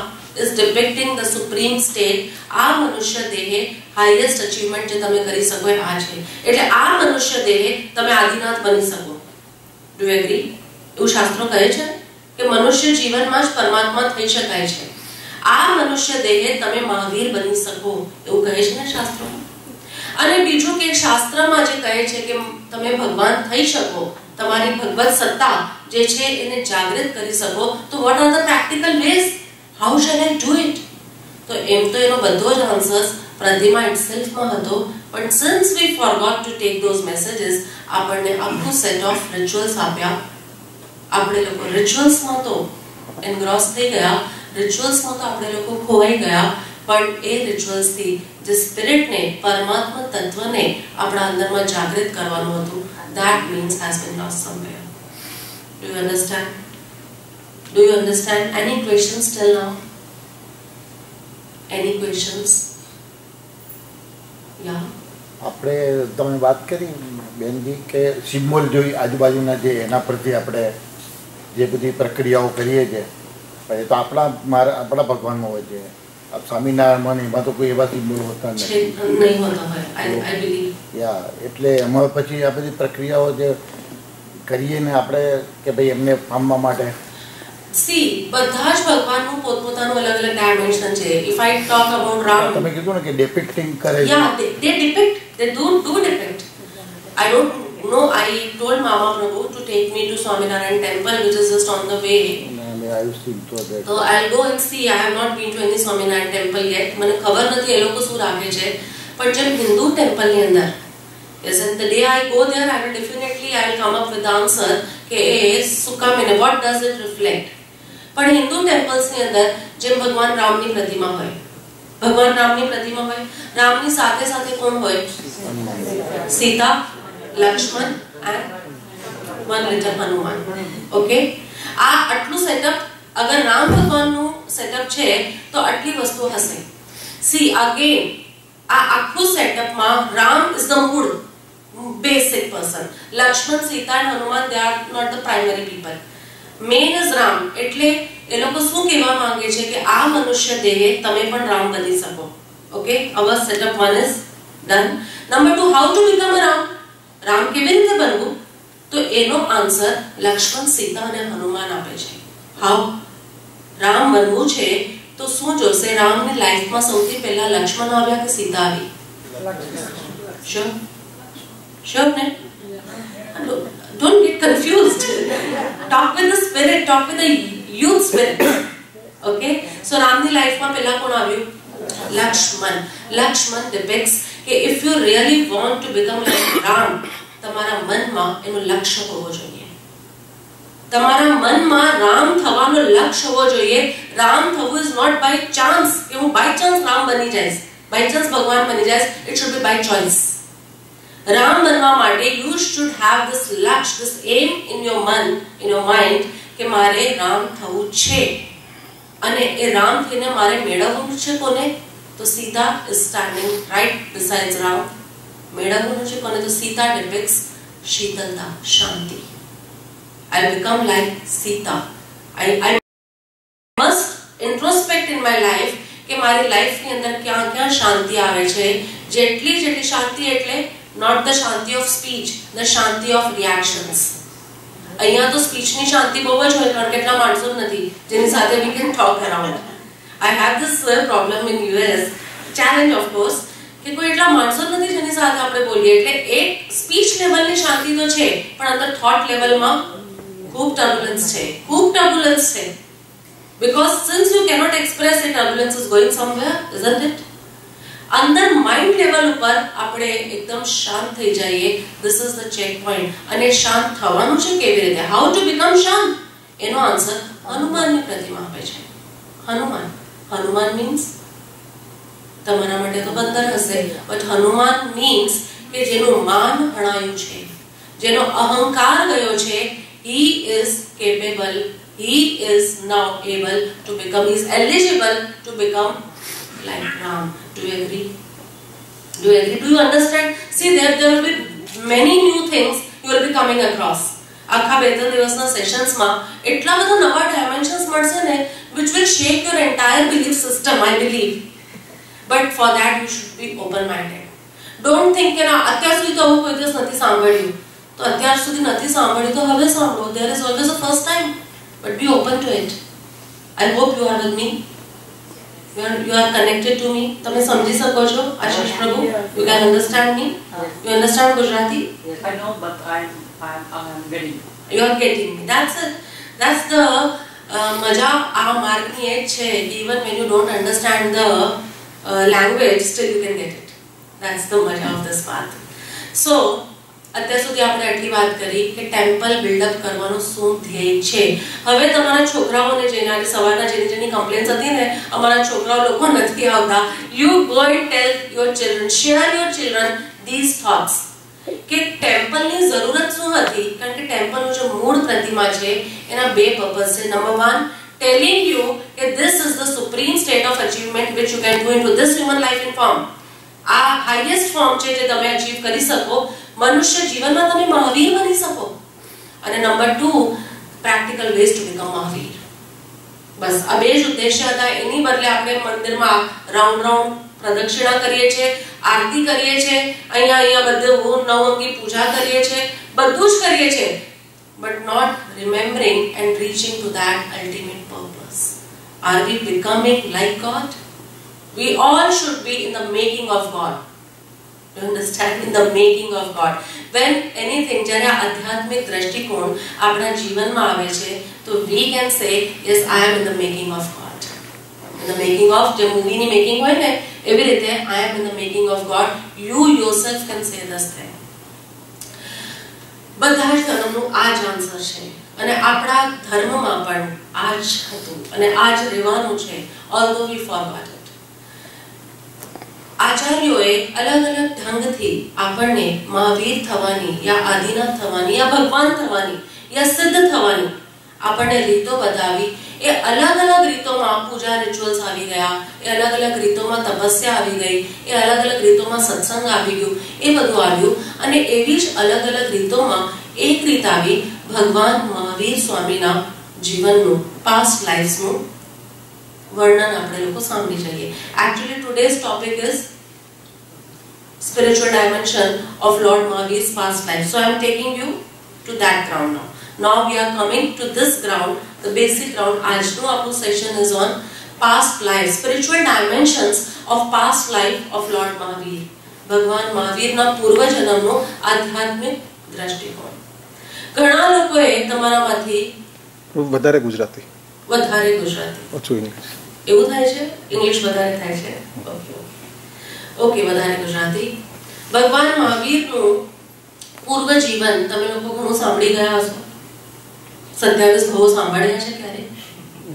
is depicting the supreme state. આ મનુષ્ય દેહે highest achievement જે તમે કરી શકો એ આ છે. એટલે આ મનુષ્ય દેહે તમે આદિનાથ બની શકો. Do you agree? એવું શાસ્ત્રો કહે છે કે મનુષ્ય જીવનમાં જ પરમાત્મા થઈ શકાય છે. આ મનુષ્ય દેહે તમે મહાવીર બની શકો, એવું કહે છે ને શાસ્ત્રો. અને બીજું કે શાસ્ત્રમાં જે કહે છે કે તમે ભગવાન થઈ શકો, તમારી ભગવત સત્તા જે છે એને જાગૃત કરી શકો, તો what are the practical ways? How shall I do it? તો એમ તો એનો બધો જ આન્સર્સ પ્રતિમા ઇટસેલ્ફમાં હતો, પણ since we forgot to take those messages, આપણને આખું સેટ ઓફ રિચ્યુઅલ્સ આપ્યા. આપણે લોકો રિચ્યુઅલ્સમાં તો એનગ્રોસ થઈ ગયા, રિચ્યુઅલ્સમાં તો આપણે લોકો ખોવાઈ ગયા, પણ એ રિચ્યુઅલ્સથી જે સ્પિરિટને, પરમાત્મા તત્વને આપણા અંદરમાં જાગૃત કરવાનું હતું, that means has been lost somewhere. Do you understand? Do you understand? Any questions till now? Any questions? Yeah. આપણે તમે વાત કરી બેનજી કે સિમ્બોલ જોઈ આજુબાજુના જે એના પરથી આપણે જે બધી પ્રક્રિયાઓ કરીએ છીએ, પછી તો આપણા ભગવાનમાં હોય છે. સ્વામિનારાયણમાં એમાં તો કોઈ એવા સિમ્બોલ હોતા નથી. યા એટલે એમાં પછી આ બધી પ્રક્રિયાઓ જે કરીએ ને આપણે કે ભાઈ એમને પામવા માટે. See, બધા જ ભગવાનનું પોતપોતાનું અલગ અલગ ડાયમેન્શન છે. If I talk about Ram, તમે કીધું ને કે ડિપિક્ટિંગ કરે છે. Yeah, they depict, they do depict. I don't know, I told Mama Prabhu to take me to Swaminarayan temple, which is just on the way. So I'll go and see. I have not been to any Swaminarayan temple yet. મને ખબર નથી એ લોકો શું રાખે છે, પણ જેમ હિન્દુ ટેમ્પલની અંદર Yes, and the day I go there, I will come up with the answer કે એ શું કામ એને what does it reflect. પણ હિન્દુ ટેમ્પલ્સ ની અંદર જેમ ભગવાન રામની પ્રતિમા હોય, રામની સાથે સાથે કોણ હોય? Sita, Lakshman and one little Hanuman. Okay, આ આટલું સેટઅપ અગર રામ ભગવાનનું સેટઅપ છે તો આટલી વસ્તુ હશે. સી અગેન આ આખું સેટઅપમાં રામ ઇઝ ધ મૂળ basic person. Lakshman, Sita and Hanuman, they are not the primary people. Main is Ram. એટલે એ લોકો શું કહેવા માંગે છે કે આ મનુષ્ય દેહે તમે પણ રામ બની શકો. Okay, our setup 1 is done. Number 2, how to become a Ram? Ram કેવી રીતે બનવું? તો એનો આન્સર લક્ષ્મણ, સીતા અને હનુમાન આપે છે. how રામ બનવું છે તો શું જોશે? રામની લાઈફમાં સૌથી પહેલા લક્ષ્મણ આવ્યા કે સીતા આવી? Sure, ne? Don't get confused. Talk with the spirit, talk with the youth spirit. Okay? So Ram's life ma pehla kon આવ્યું? Lakshman depicts કે if you really want to become like Ram, તમારા મનમાં એનું લક્ષ્ય હોવો જોઈએ. તમારા મનમાં રામ થવાનો લક્ષ્ય હોવો જોઈએ. રામ થવું is not by chance કે હું by chance રામ બની જઈશ, by chance ભગવાન બની જઈશ. It should be by choice. Ram બનવા માટે you should have this લક્ષ્ય, this aim in your mind કે મારે રામ થવું છે અને એ રામ થઈને મારે મેળવવું છે કોને? તો Sita is standing right besides Ram. મેળવવું છે કોને? તો Sita depicts શીતલતા, Shanti. I become like Sita. I must introspect in my life કે મારી લાઈફની અંદર ક્યાં ક્યાં શાંતિ આવે છે. જેટલી શાંતિ એટલે not the shanti of speech, the shanti of reactions. અહીંયા તો સ્પીચની શાંતિ બહુ જ હોય કારણ કે એટલા માણસો જ નથી જેની સાથે we can talk around. I have this problem in US, challenge of course, કે કોઈ એટલા માણસો જ નથી જેની સાથે આપણે બોલીએ. એટલે એક સ્પીચ લેવલની શાંતિ તો છે પણ અંદર થોટ લેવલમાં ખૂબ ટર્બ્યુલન્સ છે. Because since you cannot express it, turbulence is going somewhere, isn't it? અંદર માઇન્ડ લેવલ ઉપર આપણે એકદમ શાંત થઈ જઈએ. This is the check point. અને શાંત થવાનું છે કેવી રીતે? How to become શાંત? એનો આન્સર હનુમાનની પ્રતિમા આપે છે. હનુમાન means તમારા માટે તો બંદર હશે, but હનુમાન means કે જેનું માન હણાયું છે, જેનો અહંકાર ગયો છે. He is capable, he is now able to become, he is eligible to become like Ram. Do you agree? Do you understand? See, there will be many new things you will be coming across. આખા 2-3 દિવસના સેશન્સમાં એટલા બધા નવા dimensions મળશે ને which will shake your entire belief system, I believe. But for that you should be open minded. Don't think કે ના અત્યાર સુધી તો આવું કોઈ દિવસ નથી સાંભળ્યું, તો અત્યાર સુધી નથી સાંભળ્યું તો હવે સાંભળો. There is always a first time, but be open to it. I hope you are with me. You are connected to me. તમે સમજી શકો છો આશીષ પ્રભુ? You can understand me? You understand Gujarati? Yes, I know, but I'm getting. You are getting me. That's it. That's the મજા આ માર્ગની એ છે. Even when you don't understand the language, still you can get it. That's the મજા of this path. So અત્યાર સુધી આપણે આટલી વાત કરી કે ટેમ્પલ બિલ્ડઅપ કરવાનો શું ધ્યેય છે. હવે તમારા છોકરાઓને જઈને સવારના જેની કમ્પ્લેન્સ હતી ને અમારા છોકરાઓ લોકો નથી આવતા, you go and tell your children, share your children these thoughts કે ટેમ્પલની જરૂરત શું હતી. કારણ કે ટેમ્પલનો જે મૂળ પ્રતિમા છે એના બે પર્પસ છે. Number 1, telling you that this is the supreme state of achievement which you can do into this human life in form. આ હાઈએસ્ટ ફોર્મ છે જે તમે અચીવ કરી શકો. મનુષ્ય જીવનમાં તમે મહાવીર બની શકો. અને number 2, practical ways to become Mahavir. બસ આ બે જ ઉદ્દેશ્ય હતા. એની બદલે આપણે મંદિરમાં રાઉન્ડ પ્રદક્ષિણા કરીએ છીએ, આરતી કરીએ છીએ, અહીંયા બધું નવઅંગી પૂજા કરીએ છીએ, બધું જ કરીએ છીએ, but not remembering and reaching to that ultimate purpose. Are we becoming like God? We all should be in the making of God. Do you understand? In the making of God. When anything, જ્યારે આધ્યાત્મિક દ્રષ્ટિકોણ આપણા જીવનમાં આવે છે તો we can say, yes, I am in the making of God. In the making of, જે મૂવીની making હોય ને એવી રીતે I am in the making of God. You yourself can say this thing. બધા જ ધર્મનું આ જ આન્સર છે અને આપણા ધર્મમાં પણ આ જ હતું અને આ જ રહેવાનું છે, although we forgot it. આચાર્યોએ અલગ અલગ ઢંગથી આપણને મહાવીર થવાની યા આદિનાથ થવાની યા ભગવાન થવાની યા સિદ્ધ થવાની આપણને રીતો બતાવી. એ અલગ અલગ રીતોમાં પૂજા રિચ્યુઅલ્સ આવી ગયા, એ અલગ અલગ રીતોમાં તપસ્યા આવી ગઈ, એ અલગ અલગ રીતોમાં સત્સંગ આવી ગયું, એ બધું આવ્યું. અને એવી જ અલગ અલગ રીતોમાં એક રીત આવી ભગવાન મહાવીર સ્વામીના જીવનનું, પાસ્ટ લાઈફ્સનું વર્ણન આપણે લોકો સાંભળી જઈએ. Actually today's topic is spiritual dimension of Lord Mahavir's past life. So I am taking you to that ground now. Now we are coming to this ground, the basic ground. આજનું આપણું session is on past life, spiritual dimensions of past life of Lord Mahavir. ભગવાન મહાવીરના પૂર્વજન્મનો આધ્યાત્મિક દ્રષ્ટિકોણ. ઘણા લોકોએ તમારામાંથી વધારે ગુજરાતી ઓછું ઇંગ્લિશ એવું થાય છે, ઇંગ્લિશ વધારે થાય છે. ઓકે, વધારે ગુજરાતી. ભગવાન મહાવીરનું પૂર્વ જીવન તમે લોકો ઘણું સાંભળી ગયા હશો. 27 ભવો સાંભળ્યા છે ક્યારે?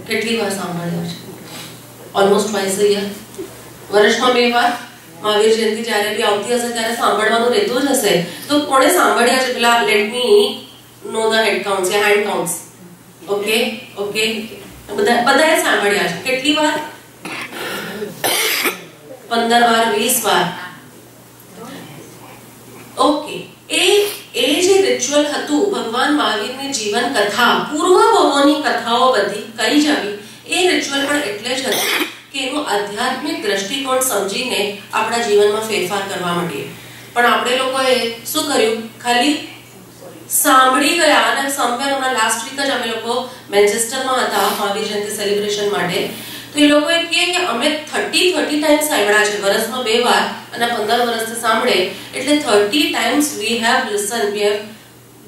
કેટલી વાર સાંભળ્યા છે? Almost twice a year. વર્ષમાં 2 વાર મહાવીર જયંતિ જ્યારે બી આવતી હશે ત્યારે સાંભળવાનું રહેતું જ હશે. તો કોણે સાંભળ્યા છે? પેલા let me know the head counts યા હેન્ડ કાઉન્ટ્સ. ઓકે, બધાએ સાંભળ્યા છે. કેટલી વાર? 15 વાર, 20 વાર. ઓકે, એ જે રિચ્યુઅલ હતું, ભગવાન મહાવીરની જીવન કથા, પૂર્વ ભવોની કથાઓ બધી કહી જવી, એ રિચ્યુઅલ પણ એટલે જ હતું કે એનું આધ્યાત્મિક દ્રષ્ટિકોણ સમજીને આપણા જીવનમાં ફેરફાર કરવા માંડીએ. પણ આપણે લોકોએ શું કર્યું? ખાલી સાંભળી ગયા. અને સમવેર હમણાં લાસ્ટ વીક જ અમે લોકો મેન્ચેસ્ટરમાં હતા મહાવીર જયંતિ સેલિબ્રેશન માટે. તો એ લોકોએ કહે કે અમે 30 ટાઈમ્સ સાંભળ્યા છે, વર્ષમાં 2 વાર અને 15 વર્ષથી સાંભળે એટલે 30 times we have listen, we have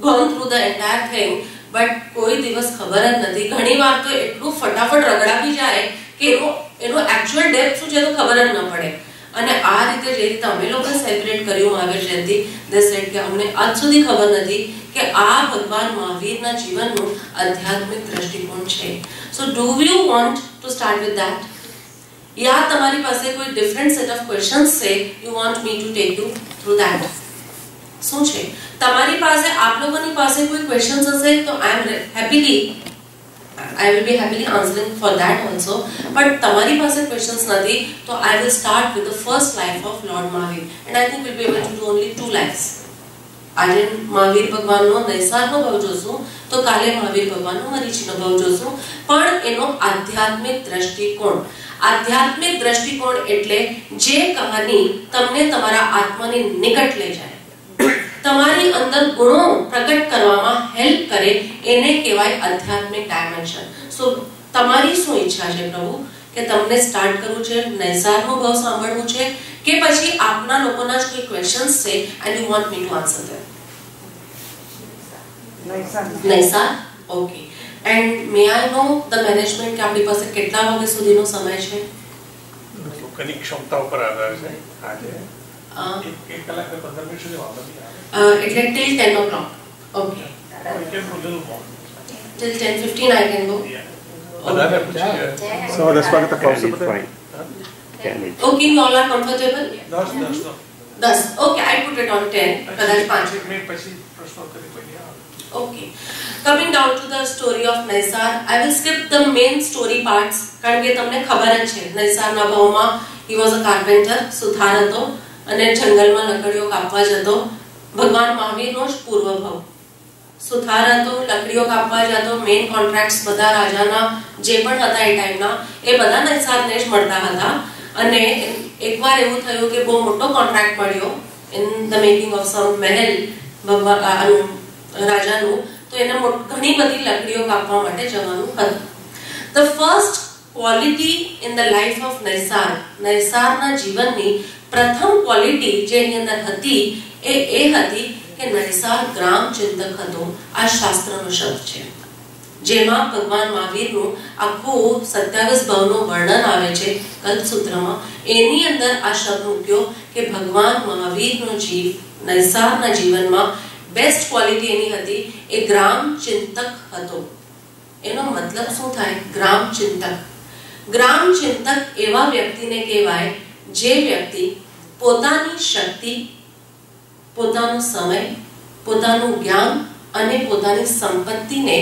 gone through the entire thing. But કોઈ દિવસ ખબર જ નથી. ઘણી વાર તો એટલું ફટાફટ રગડાવી જાય કે એનો એકચ્યુઅલ ડેપ્થ શું છે તો ખબર જ ન પડે. અને આ રીતે જે રીતે અમે લોકો સેલિબ્રેટ કર્યું મહાવીર જયંતિ, દે સેડ કે અમને આજ સુધી ખબર નથી કે આ ભગવાન મહાવીરના જીવનનું આધ્યાત્મિક દ્રષ્ટિકોણ છે. So do you want to start with that? યા તમારી પાસે કોઈ ડિફરન્ટ સેટ ઓફ ક્વેશ્ચન્સ છે, you want me to take you through that? શું છે તમારી પાસે? આપ લોકોની પાસે કોઈ ક્વેશ્ચન્સ હશે તો I will be happily answering for that also. But તમારી પાસે ક્વેશ્ચન્સ નથી તો I will start with the first life of Lord Mahavir, and I think we'll be able to do only 2 lives. આજે મહાવીર ભગવાનનો નૈસારનો ભાવ જોશું તો કાલે મહાવીર ભગવાનનો મરીચીનો ભાવ જોશું. પણ એનો આધ્યાત્મિક દ્રષ્ટિકોણ. આધ્યાત્મિક દ્રષ્ટિકોણ એટલે જે કહાની તમને તમારા આત્માની નિકટ લઈ જાય, તમારી અંદર ગુણો પ્રગટ કરવામાં હેલ્પ કરે, એને કહેવાય આધ્યાત્મિક ડાયમેન્શન. સો તમારી શું ઈચ્છા છે પ્રભુ કે તમને સ્ટાર્ટ કરવું છે, નૈસારનો ભાવ સાંભળવું છે કે પછી આપના લોકોના જ કોઈ ક્વેશ્ચન્સ છે and you want me to answer them? Naisar. Okay. And may I know the management કે આપણી પાસે કેટલા વાગ્યા સુધીનો સમય છે? લોકોની ક્ષમતા ઉપર આધાર છે. આજે 1 કલાક ને 15 મિનિટ સુધી વાપરી એટલે till 10 o'clock. Okay. Till 10:15 I can go. So 10 વાગે તક આવશે બધા. Okay, you all are comfortable? 10. Okay, I put it on 10. કદાચ 5 મિનિટ પછી પ્રશ્નો કરી પછી. Okay. Coming down to the story of Naisar, I will skip the main story parts કારણ કે તમને ખબર જ છે નૈસારના ભાવમાં he was a carpenter, સુથાર હતો અને જંગલમાં લકડીઓ કાપવા જતો. ભગવાન મહાવીરનો જ પૂર્વ ભાવ. સુથાર હતો, લકડીઓ કાપવા જતો. મેઇન કોન્ટ્રાક્ટ્સ બધા રાજાના જે પણ હતા એ ટાઈમના એ બધા નૈસારને જ મળતા હતા. અને એકવાર એવું થયું કે બહુ મોટો કોન્ટ્રાક્ટ મળ્યો in the making of some મહેલ રાજાનું. તો એને ઘણી બધી લકડીઓ કાપવા માટે જવાનું હતું. The first quality in the life of Naisar, નૈસારના જીવનની પ્રથમ ક્વોલિટી જેની અંદર હતી એ હતી કે નૈસાર ગ્રામ ચિંતક હતો. આ શાસ્ત્રનો શબ્દ છે જેમાં ભગવાન મહાવીરનું આખું 27 ભાવનું વર્ણન આવે છે કલ્પસૂત્રમાં. એની અંદર આ શબ્દ મૂક્યો કે ભગવાન મહાવીરનો જીવ નૈસારના જીવનમાં બેસ્ટ ક્વોલિટી એની હતી એ ગ્રામ ચિંતક હતો. એનો મતલબ શું થાય? ગ્રામ ચિંતક. ગ્રામ ચિંતક એવા વ્યક્તિને કહેવાય જે વ્યક્તિ પોતાની શક્તિ, પોતાનો સમય, પોતાનું જ્ઞાન અને પોતાની સંપત્તિને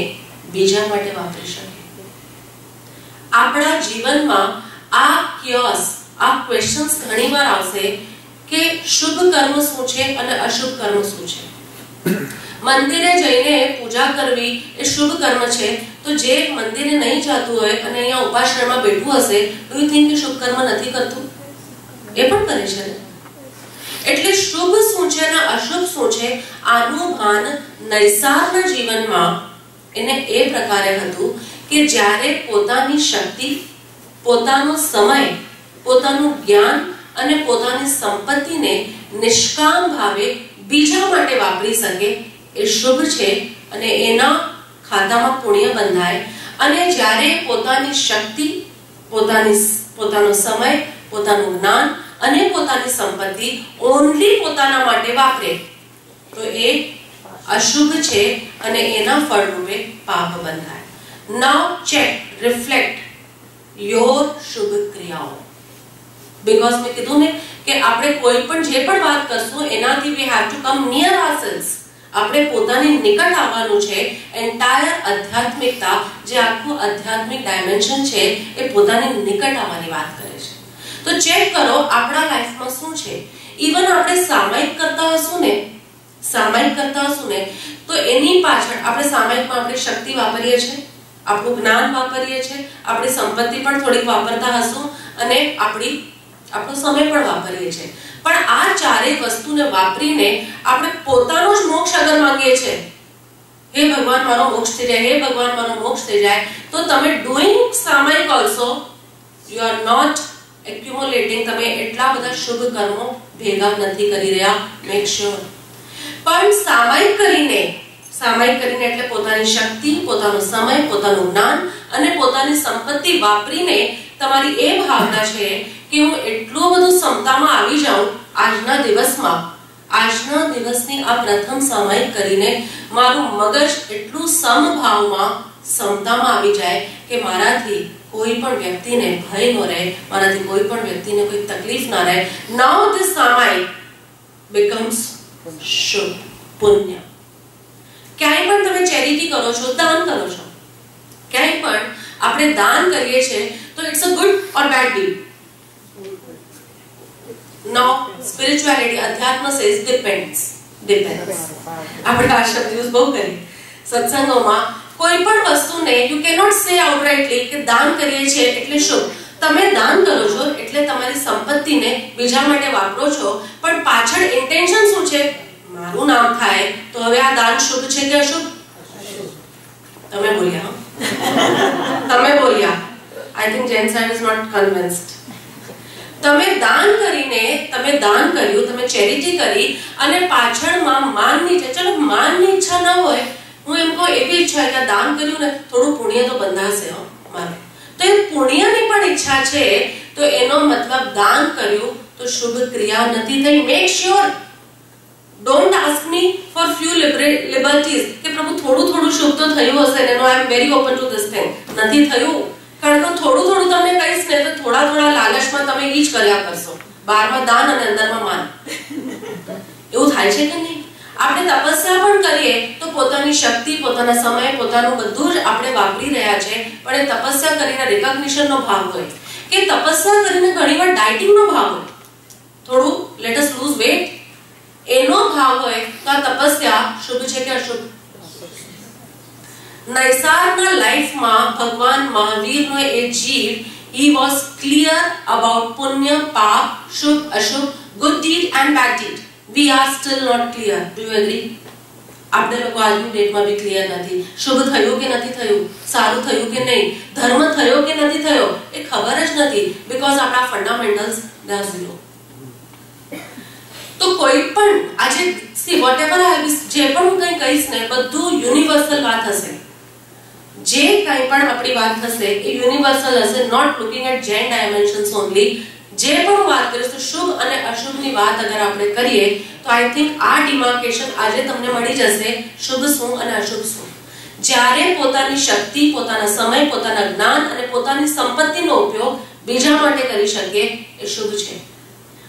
બીજા માટે વાપરી શકે. આપણા જીવનમાં આ ક્યોસ, આ ક્વેશ્ચન્સ ઘણીવાર આવશે કે શુભ કર્મ શું છે અને અશુભ કર્મ શું છે. મંદિરે જઈને પૂજા કરવી એ શુભ કર્મ છે, તો જે મંદિરે નહીં જતું હોય અને અહીંયા ઉપાશ્રયમાં બેઠું હશે, ડુ યુ થિંક કે શુભ કર્મ નથી કરતું? એ પણ કરે છે ને. એટલે શુભ શું છે અને અશુભ શું છે આનું ભાન નૈસારના જીવનમાં એને એ પ્રકારે હતું કે જ્યારે પોતાની શક્તિ, પોતાનો સમય, પોતાનું જ્ઞાન અને પોતાની સંપત્તિને નિષ્કામ ભાવે બીજા માટે વાપરી શકે એ શુભ છે અને એના ખાતામાં પુણ્ય બંધાય. અને જ્યારે પોતાની શક્તિ, પોતાનો સમય, પોતાનું જ્ઞાન અને પોતાની સંપત્તિ ઓન્લી પોતાના માટે વાપરે તો એ અશુભ છે અને એના ફળરૂપે પાપ બંધાય. નાઉ ચેક, રિફ્લેક્ટ યોર શુભ ક્રિયાઓ. બીકોઝ મેં કીધું ને કે આપણે કોઈ પણ જે પણ વાત કરશું એનાથી we have to come near ourselves. આપણે પોતાની નિકટ આવવાનું છે. એન્ટાયર આધ્યાત્મિકતા, જે આખું આધ્યાત્મિક ડાયમેન્શન છે, એ પોતાની નિકટ આવવાની વાત કરે છે. તો ચેક કરો આપણા લાઈફમાં શું છે. ઇવન આપણે સામાયિક કરતા હશું ને તો એની પાછળ આપણે સામાયિકમાં આપણી શક્તિ વાપરીએ છીએ, આપણું જ્ઞાન વાપરીએ છીએ, આપણી સંપત્તિ પણ થોડીક વાપરતા હશું અને આપણો સમય પણ વાપરીએ છીએ. પણ આ ચારેય વસ્તુને વાપરીને આપણે પોતાનો જ મોક્ષ અગર માંગીએ છીએ, હે ભગવાન મારો મોક્ષ થઈ જાય, હે ભગવાન મારો મોક્ષ થઈ જાય, તો તમે ડુઈંગ સામાયિક also you are not accumulating. તમે એટલા બધા શુભ કર્મો ભેગા નથી કરી રહ્યા. Make sure. પણ સામાયિક કરીને એટલે પોતાની શક્તિ, પોતાનો સમય, પોતાનું જ્ઞાન અને પોતાની સંપત્તિ વાપરીને તમારી એ ભાવના છે કે હું એટલું બધું ક્ષમતામાં આવી જાઉં આજના દિવસની આ પ્રથમ સામાયિક કરીને મારું મગજ એટલું સમભાવમાં, ક્ષમતામાં આવી જાય કે મારાથી કોઈ પણ વ્યક્તિને ભય ન રહે, મારાથી કોઈ પણ વ્યક્તિને કોઈ તકલીફ ના રહે. નાઉ ધીસ સામાયિક becomes શુભ, પુણ્ય. ક્યાંય પણ તમે ચેરિટી કરો છો, દાન કરો છો, ક્યાંય પણ આપણે દાન કરીએ છીએ તો it's a good or bad deed. Now spirituality, અધ્યાત્મ સેઝ ડિપેન્ડ્સ. આપણે આ શબ્દ યુઝ બહુ કરીએ સત્સંગોમાં. કોઈ પણ વસ્તુને યુ કેનોટ સે આઉટરાઇટલી કે દાન કરીએ છીએ એટલે શુભ. તમે દાન કરો છો એટલે તમારી સંપત્તિને બીજા માટે વાપરો છો, પણ પાછળ ઇન્ટેન્શન શું છે? મારું નામ થાય. તો હવે આ દાન શુભ છે કે અશુભ? તમે બોલ્યા. I think Jain side is not convinced. તમે દાન કર્યું, તમે ચેરિટી કરી અને પાછળમાં માનની છે. ચલો માનની ઈચ્છા ના હોય, હું એમ કહું એવી ઈચ્છા કે દાન કર્યું ને થોડું પુણ્ય તો બંધાશે મારે, તો એ પુણ્યની પણ ઈચ્છા છે, તો એનો મતલબ દાન કર્યું તો શુભ ક્રિયા નથી થઈ. Make sure. Don't ask me for few liberties કે પ્રભુ થોડું શુભ તો થયું હશે ને. I am very open to this thing. નથી થયું. કારણ કે થોડું તમને કહીશ ને તો થોડા લાલચમાં તમે ઈ જ કર્યા કરશો. બહારમાં દાન અને અંદરમાં માન. એવું થાય છે કે નહીં? આપણે તપસ્યા પણ કરીએ તો પોતાની શક્તિ, પોતાના સમય, પોતાનું બધું જ આપણે વાપરી રહ્યા છે. પણ એ તપસ્યા કરીને રિકોગ્નિશનનો ભાવ હોય કે તપસ્યા કરીને ઘણીવાર ડાયટિંગનો ભાવ હોય, થોડું લેટ અસ લૂઝ વેટ, એનો ભાવ હોય તો આ તપસ્યા શુભ છે કે અશુભ? નૈસારના લાઈફમાં ભગવાન મહાવીરનો એ જીવ, he was clear about punya, paap, shubh, ashubh, good deed and bad deed. We are still not clear. Do you agree? આપણે લોકો આજની ડેટમાં બી ક્લિયર નથી. શુભ થયું કે નથી થયું, સારું થયું કે નહીં, ધર્મ થયો કે નથી થયો, એ ખબર જ નથી. બીકોઝ આપણા ફંડામેન્ટલ્સ દે આર ઝીરો. તો કોઈ પણ આજે સી વોટ એવર જે પણ હું કંઈ કહીશ ને બધું યુનિવર્સલ વાત હશે. જે કંઈ પણ આપણી વાત થશે એ યુનિવર્સલ હશે. Not looking at Jain dimensions only. જે પણ વાત કરીશ તો શુભ અને અશુભની વાત અગર આપણે કરીએ તો આઈ થિંક આ ડિમાર્કેશન આજે તમને મળી જશે, શુભ શું અને અશુભ શું. જ્યારે પોતાની શક્તિ, પોતાના સમય, પોતાના જ્ઞાન અને પોતાની સંપત્તિનો ઉપયોગ બીજા માટે કરી શકીએ એ શુભ છે.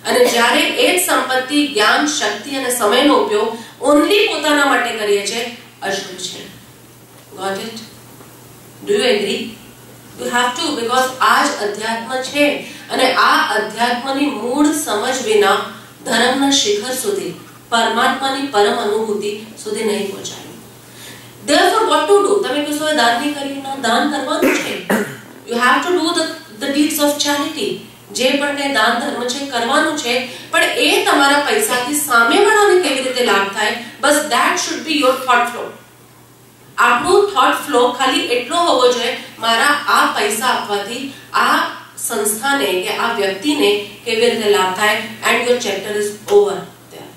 અને જ્યારે એ જ સંપત્તિ, જ્ઞાન, શક્તિ અને સમયનો ઉપયોગ ઓન્લી પોતાના માટે કરીએ છીએ અશુભ છે. Got it? Do you agree? You have to, because આ જ અધ્યાત્મ છે અને આ અધ્યાત્મની મૂળ સમજ વિના ધર્મના શિખર સુધી, પરમાત્માની પરમ અનુભૂતિ સુધી નહીં પહોંચાય. Therefore what to do? તમે કહેશો દાન નહીં કર્યું, દાન કરવાનું છે. You have to do the deeds of charity. જે પણ કંઈ દાન ધર્મ છે કરવાનું છે, પણ એ તમારા પૈસાથી સામેવાળાને કેવી રીતે લાભ થાય, બસ that should be your thought flow. આપણું થોટ ફ્લો ખાલી એટલો હોવો જોઈએ, મારા આ પૈસા આપવાથી આ સંસ્થાને કે આ વ્યક્તિને કેવી રીતે લાભ થાય, and your chapter is over there.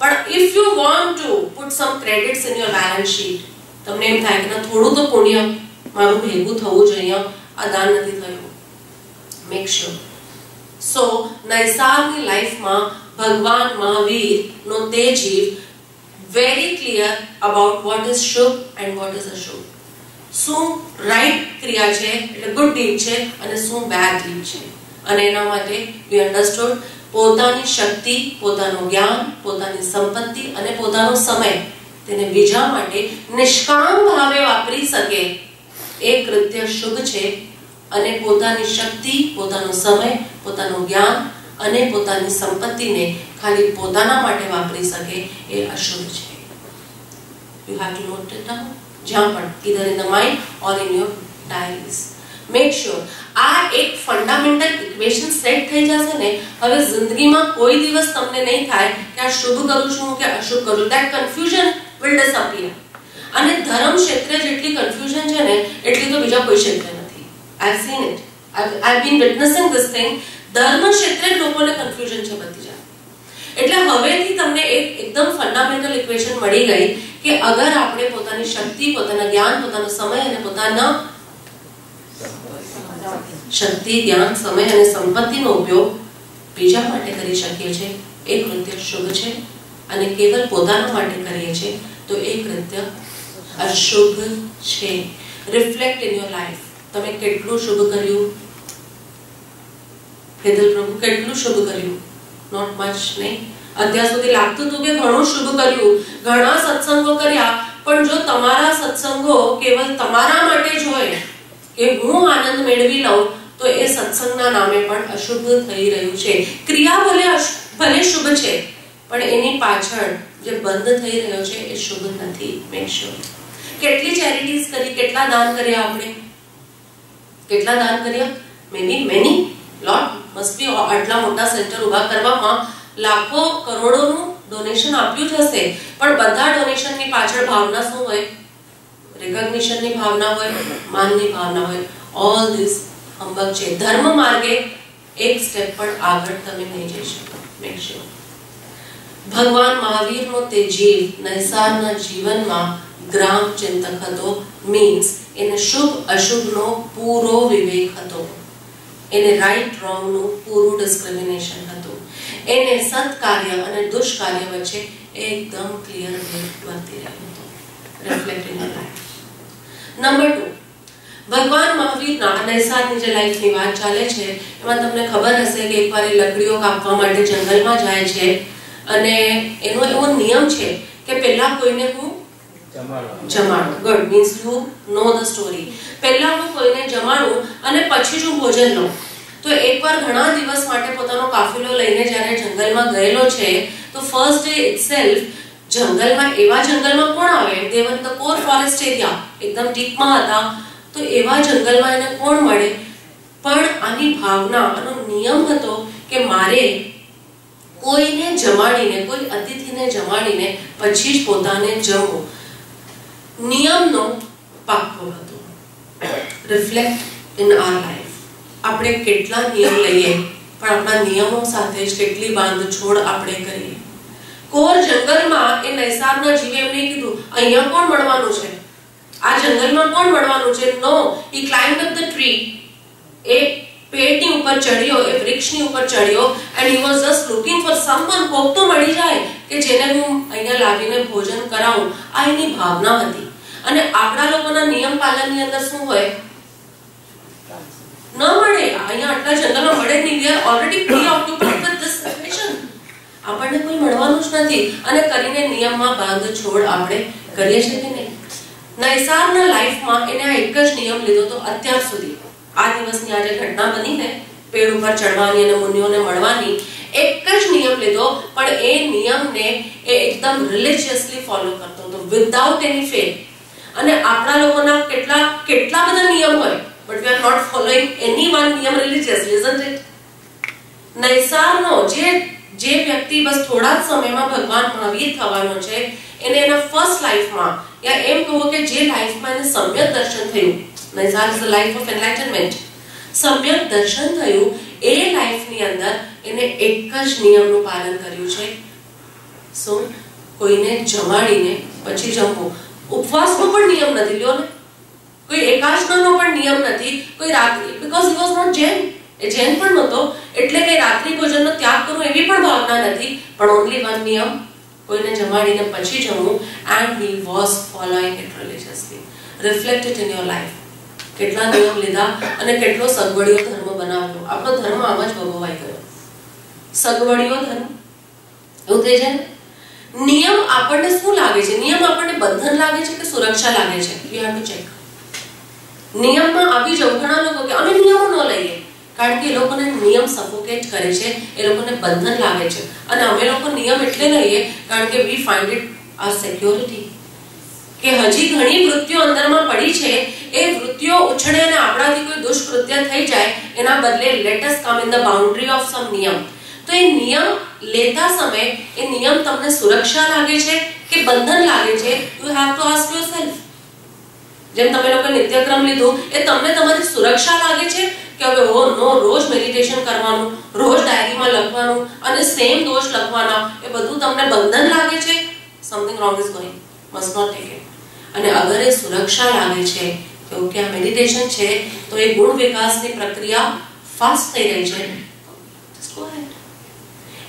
પણ if you want two put sum credits in your balance sheet, તમને એમ થાય કે થોડું તો પુણ્ય મારું ભેગું થવું જોઈએ, આ દાન નથી થયું, મેક શ્યોર. સો નૈસારની લાઈફમાં ભગવાન મહાવીરનો તે જીવ very clear about what is Shumbh and what is અશુભ. શું રાઈટ ક્રિયા છે એટલે ગુડ ડીડ છે અને શું બેડ ડીડ છે. અને એના માટે we understood પોતાની શક્તિ, પોતાનું જ્ઞાન, પોતાની સંપત્તિ અને પોતાનો સમય તેને બીજા માટે નિષ્કામ ભાવે વાપરી શકે એ કૃત્ય શુભ છે. અને પોતાની શક્તિ, પોતાનો સમય, પોતાનું જ્ઞાન અને પોતાની સંપત્તિને ખાલી પોતાના માટે વાપરી શકે એ અશુભ છે. You have to note it down. જ્યાં પણ either in the mind or in your diaries. Make sure આ એક ફંડામેન્ટલ ઇક્વેશન સેટ થઈ જશે ને, હવે જિંદગીમાં કોઈ દિવસ તમને નહીં થાય કે આ શુભ કરું છું કે અશુભ કરું. That confusion will disappear. અને ધર્મ ક્ષેત્રે જેટલી કન્ફ્યુઝન છે ને એટલી તો બીજા કોઈ ક્ષેત્રે નથી. I've seen it. I've been witnessing this thing. ધર્મ ક્ષેત્રે લોકોને કન્ફ્યુઝન છે બધી જાય. એટલે હવેથી તમને એક એકદમ ફંડામેન્ટલ ઇક્વેશન મળી ગઈ કે અગર આપણે પોતાની શક્તિ, પોતાના જ્ઞાન, પોતાનો સમય અને પોતાના શક્તિ, જ્ઞાન, સમય અને સંપત્તિનો ઉપયોગ બીજા માટે કરી શકીએ છીએ એ કૃત્ય શુભ છે. અને કેવલ પોતાના માટે કરીએ છીએ તો એ કૃત્ય અશુભ છે. Reflect in your life. તમે કેટલું શુભ કર્યું? હેદલ પ્રભુ કેટલું શુભ કર્યું? નોટ મચ, નહીં. અત્યાર સુધી લાગતું હતું કે ઘણું શુભ કર્યું, ઘણા સત્સંગો કર્યા, પણ જો તમારા સત્સંગો કેવલ તમારા માટે જ હોય કે હું આનંદ મેળવી લઉં તો એ સત્સંગના નામે પણ અશુભ થઈ રહ્યું છે. ક્રિયા ભલે શુભ છે પણ એની પાછળ જે બંધ થઈ રહ્યો છે એ શુભ નથી. Make sure. કેટલી ચેરિટીઝ કરી, કેટલા દાન કર્યા આપણે? કેટલા દાન કર્યા? Maybe many lot must be. આટલા મોટા સેન્ટર ઉભા કરવામાં લાખો કરોડોનું ડોનેશન આપ્યું જ હશે, પણ બધા ડોનેશનની પાછળ ભાવના શું હોય? રિકોગ્નિશનની ભાવના હોય, માનની ભાવના હોય. ઓલ ધીસ હંબગ છે. ધર્મ માર્ગે એક સ્ટેપ પણ આગળ તમે નહીં જઈ શકો. Make sure. ભગવાન મહાવીરનો તે જીવ નૈસારના જીવનમાં ગ્રામ ચિંતક હતો. મીન્સ એને શુભ અશુભનો પૂરો વિવેક હતો, એને રાઈટ રોંગ નું પૂરું ડિસ્ક્રિમિનેશન હતું, એને સત્કાર્ય અને દુષ્કાર્ય વચ્ચે એકદમ ક્લિયર વર્તી રહ્યો હતો. Reflect in your life. Number 2, ભગવાન મહાવીરના નૈસારની જે લાઈફની વાત ચાલે છે એમાં તમને ખબર હશે કે એકવાર એ લકડીઓ કાપવા માટે જંગલમાં જાય છે અને એનો એવો નિયમ છે કે પહેલા કોઈને હું જમાડું. Good. Means you know the story. પહેલા હું કોઈને જમાડું અને પછી જ હું ભોજન લઉં. તો એકવાર ઘણા દિવસ માટે પોતાનો કાફિલો લઈને જ્યારે જંગલમાં ગયેલો છે તો ફર્સ્ટ ડે ઇટસેલ્ફ જંગલમાં, એવા જંગલમાં કોણ આવે? They were the core forest area, એકદમ ડીપમાં હતા. તો એવા જંગલમાં એને કોણ મળે? પણ આની ભાવના, આનો નિયમ હતો કે મારે કોઈને જમાડીને, કોઈ અતિથિને જમાડીને પછી જ પોતાને જમવું. નિયમનો પાકો હતો. Reflect in our life. આપણે કેટલા નિયમ લઈએ પણ આપણા નિયમો સાથે જ કેટલી બાંધછોડ આપણે કરીએ. કોર જંગલમાં એ નૈસારના જીવે એમને કીધું અહીંયા કોણ મળવાનું છે? આ જંગલમાં કોણ મળવાનું છે? નો. હી ક્લાઇમ્બ અપ ધ ટ્રી. એ પેડની ઉપર ચડ્યો, એ વૃક્ષની ઉપર ચડ્યો and he was just looking for someone, કોક તો મળી જાય કે જેને હું અહીંયા લાવીને ભોજન કરાવું, આ એની ભાવના હતી. અને આપણા લોકોના નિયમ પાલનની અંદર શું હોય? ન મળે, અહીંયા આટલા જંગલમાં મળે નહીં. we are already preoccupied with this situation. આપણને કોઈ મળવાનું જ નથી અને કરીને નિયમમાં બાંધછોડ આપણે કરીએ છીએ કે નહીં? નૈસારના લાઈફમાં એને આ એક જ નિયમ લીધો તો અત્યાર સુધી, આ દિવસની આજે ઘટના બની ને પેડ ઉપર ચડવાની અને મુનિઓને મળવાની, એક જ નિયમ લીધો, પણ એ નિયમને એ એકદમ રિલિજિયસલી ફોલો કરતો હતો વિધાઉટ એની ફેથ. અને આપણા લોકોના કેટલા બધા નિયમ હોય, but we are not following any one નિયમ religiously, isn't it? નૈસારનો જે વ્યક્તિ બસ થોડા જ સમયમાં ભગવાન મહાવીર થવાનો છે, એને એના ફર્સ્ટ લાઈફમાં યા એમ કહો કે જે લાઈફમાં એને સમ્યક દર્શન થયું, નૈસાર ઇઝ ધ લાઈફ ઓફ એનલાઇટનમેન્ટ, સમ્યક દર્શન થયું, એ લાઈફની અંદર એને એક જ નિયમનું પાલન કર્યું છે. શું? કોઈને જમાડીને પછી જમવું. ઉપવાસનો પણ નિયમ નથી, લ્યો ને. કોઈ એકાદશનો પણ નિયમ નથી, કોઈ રાત્રિ, because he was not Jain, એ જૈન પણ નહોતો, એટલે કે રાત્રિ ભોજનનો ત્યાગ કરવો એવી પણ ભાવના નથી, પણ ઓન્લી વન નિયમ, કોઈને જમાડીને પછી જમવું. and he was following it religiously. reflect it in your life. કેટલા નિયમ લીધા અને કેટલો સગવડીયો ધર્મ બનાવ્યો. આપણો ધર્મ આમ જ ભગવાઈ ગયો, સગવડીયો ધર્મ. એવું થઈ જાય. નિયમ આપણને શું લાગે છે? નિયમ આપણને બંધન લાગે છે કે સુરક્ષા લાગે છે? we have to check. નિયમમાં આવી જવું, ઘણા લોકો કે અમે નિયમો ન લઈએ, કારણ કે એ લોકોને નિયમ સફોકેટ કરે છે, એ લોકોને બંધન લાગે છે. અને અમે લોકો નિયમ એટલે લઈએ કારણ કે we find it our security. કે હજી ઘણી વૃત્તિઓ અંદરમાં પડી છે, એ વૃત્તિઓ ઉછળે અને આપણાથી કોઈ દુષ્કૃત્ય થઈ જાય, એના બદલે let us come in the boundary of some નિયમ. તો એ નિયમ લેતા સમયે એ નિયમ તમને સુરક્ષા લાગે છે કે બંધન લાગે છે? you have to ask yourself. જેમ તમે લોકો નિત્યક્રમ લીધું, એ તમને તમારી સુરક્ષા લાગે છે કે હવે રોજ મેડિટેશન કરવાનું, રોજ ડાયરીમાં લખવાનું અને સેમ દોષ લખવાના, એ બધું તમને બંધન લાગે છે? Something wrong is going, must not take it. અને અગર એ સુરક્ષા લાગે છે કે ઓકે આ મેડિટેશન છે તો એ ગુણ વિકાસની પ્રક્રિયા ફાસ્ટ થઈ રહી છે, just go ahead.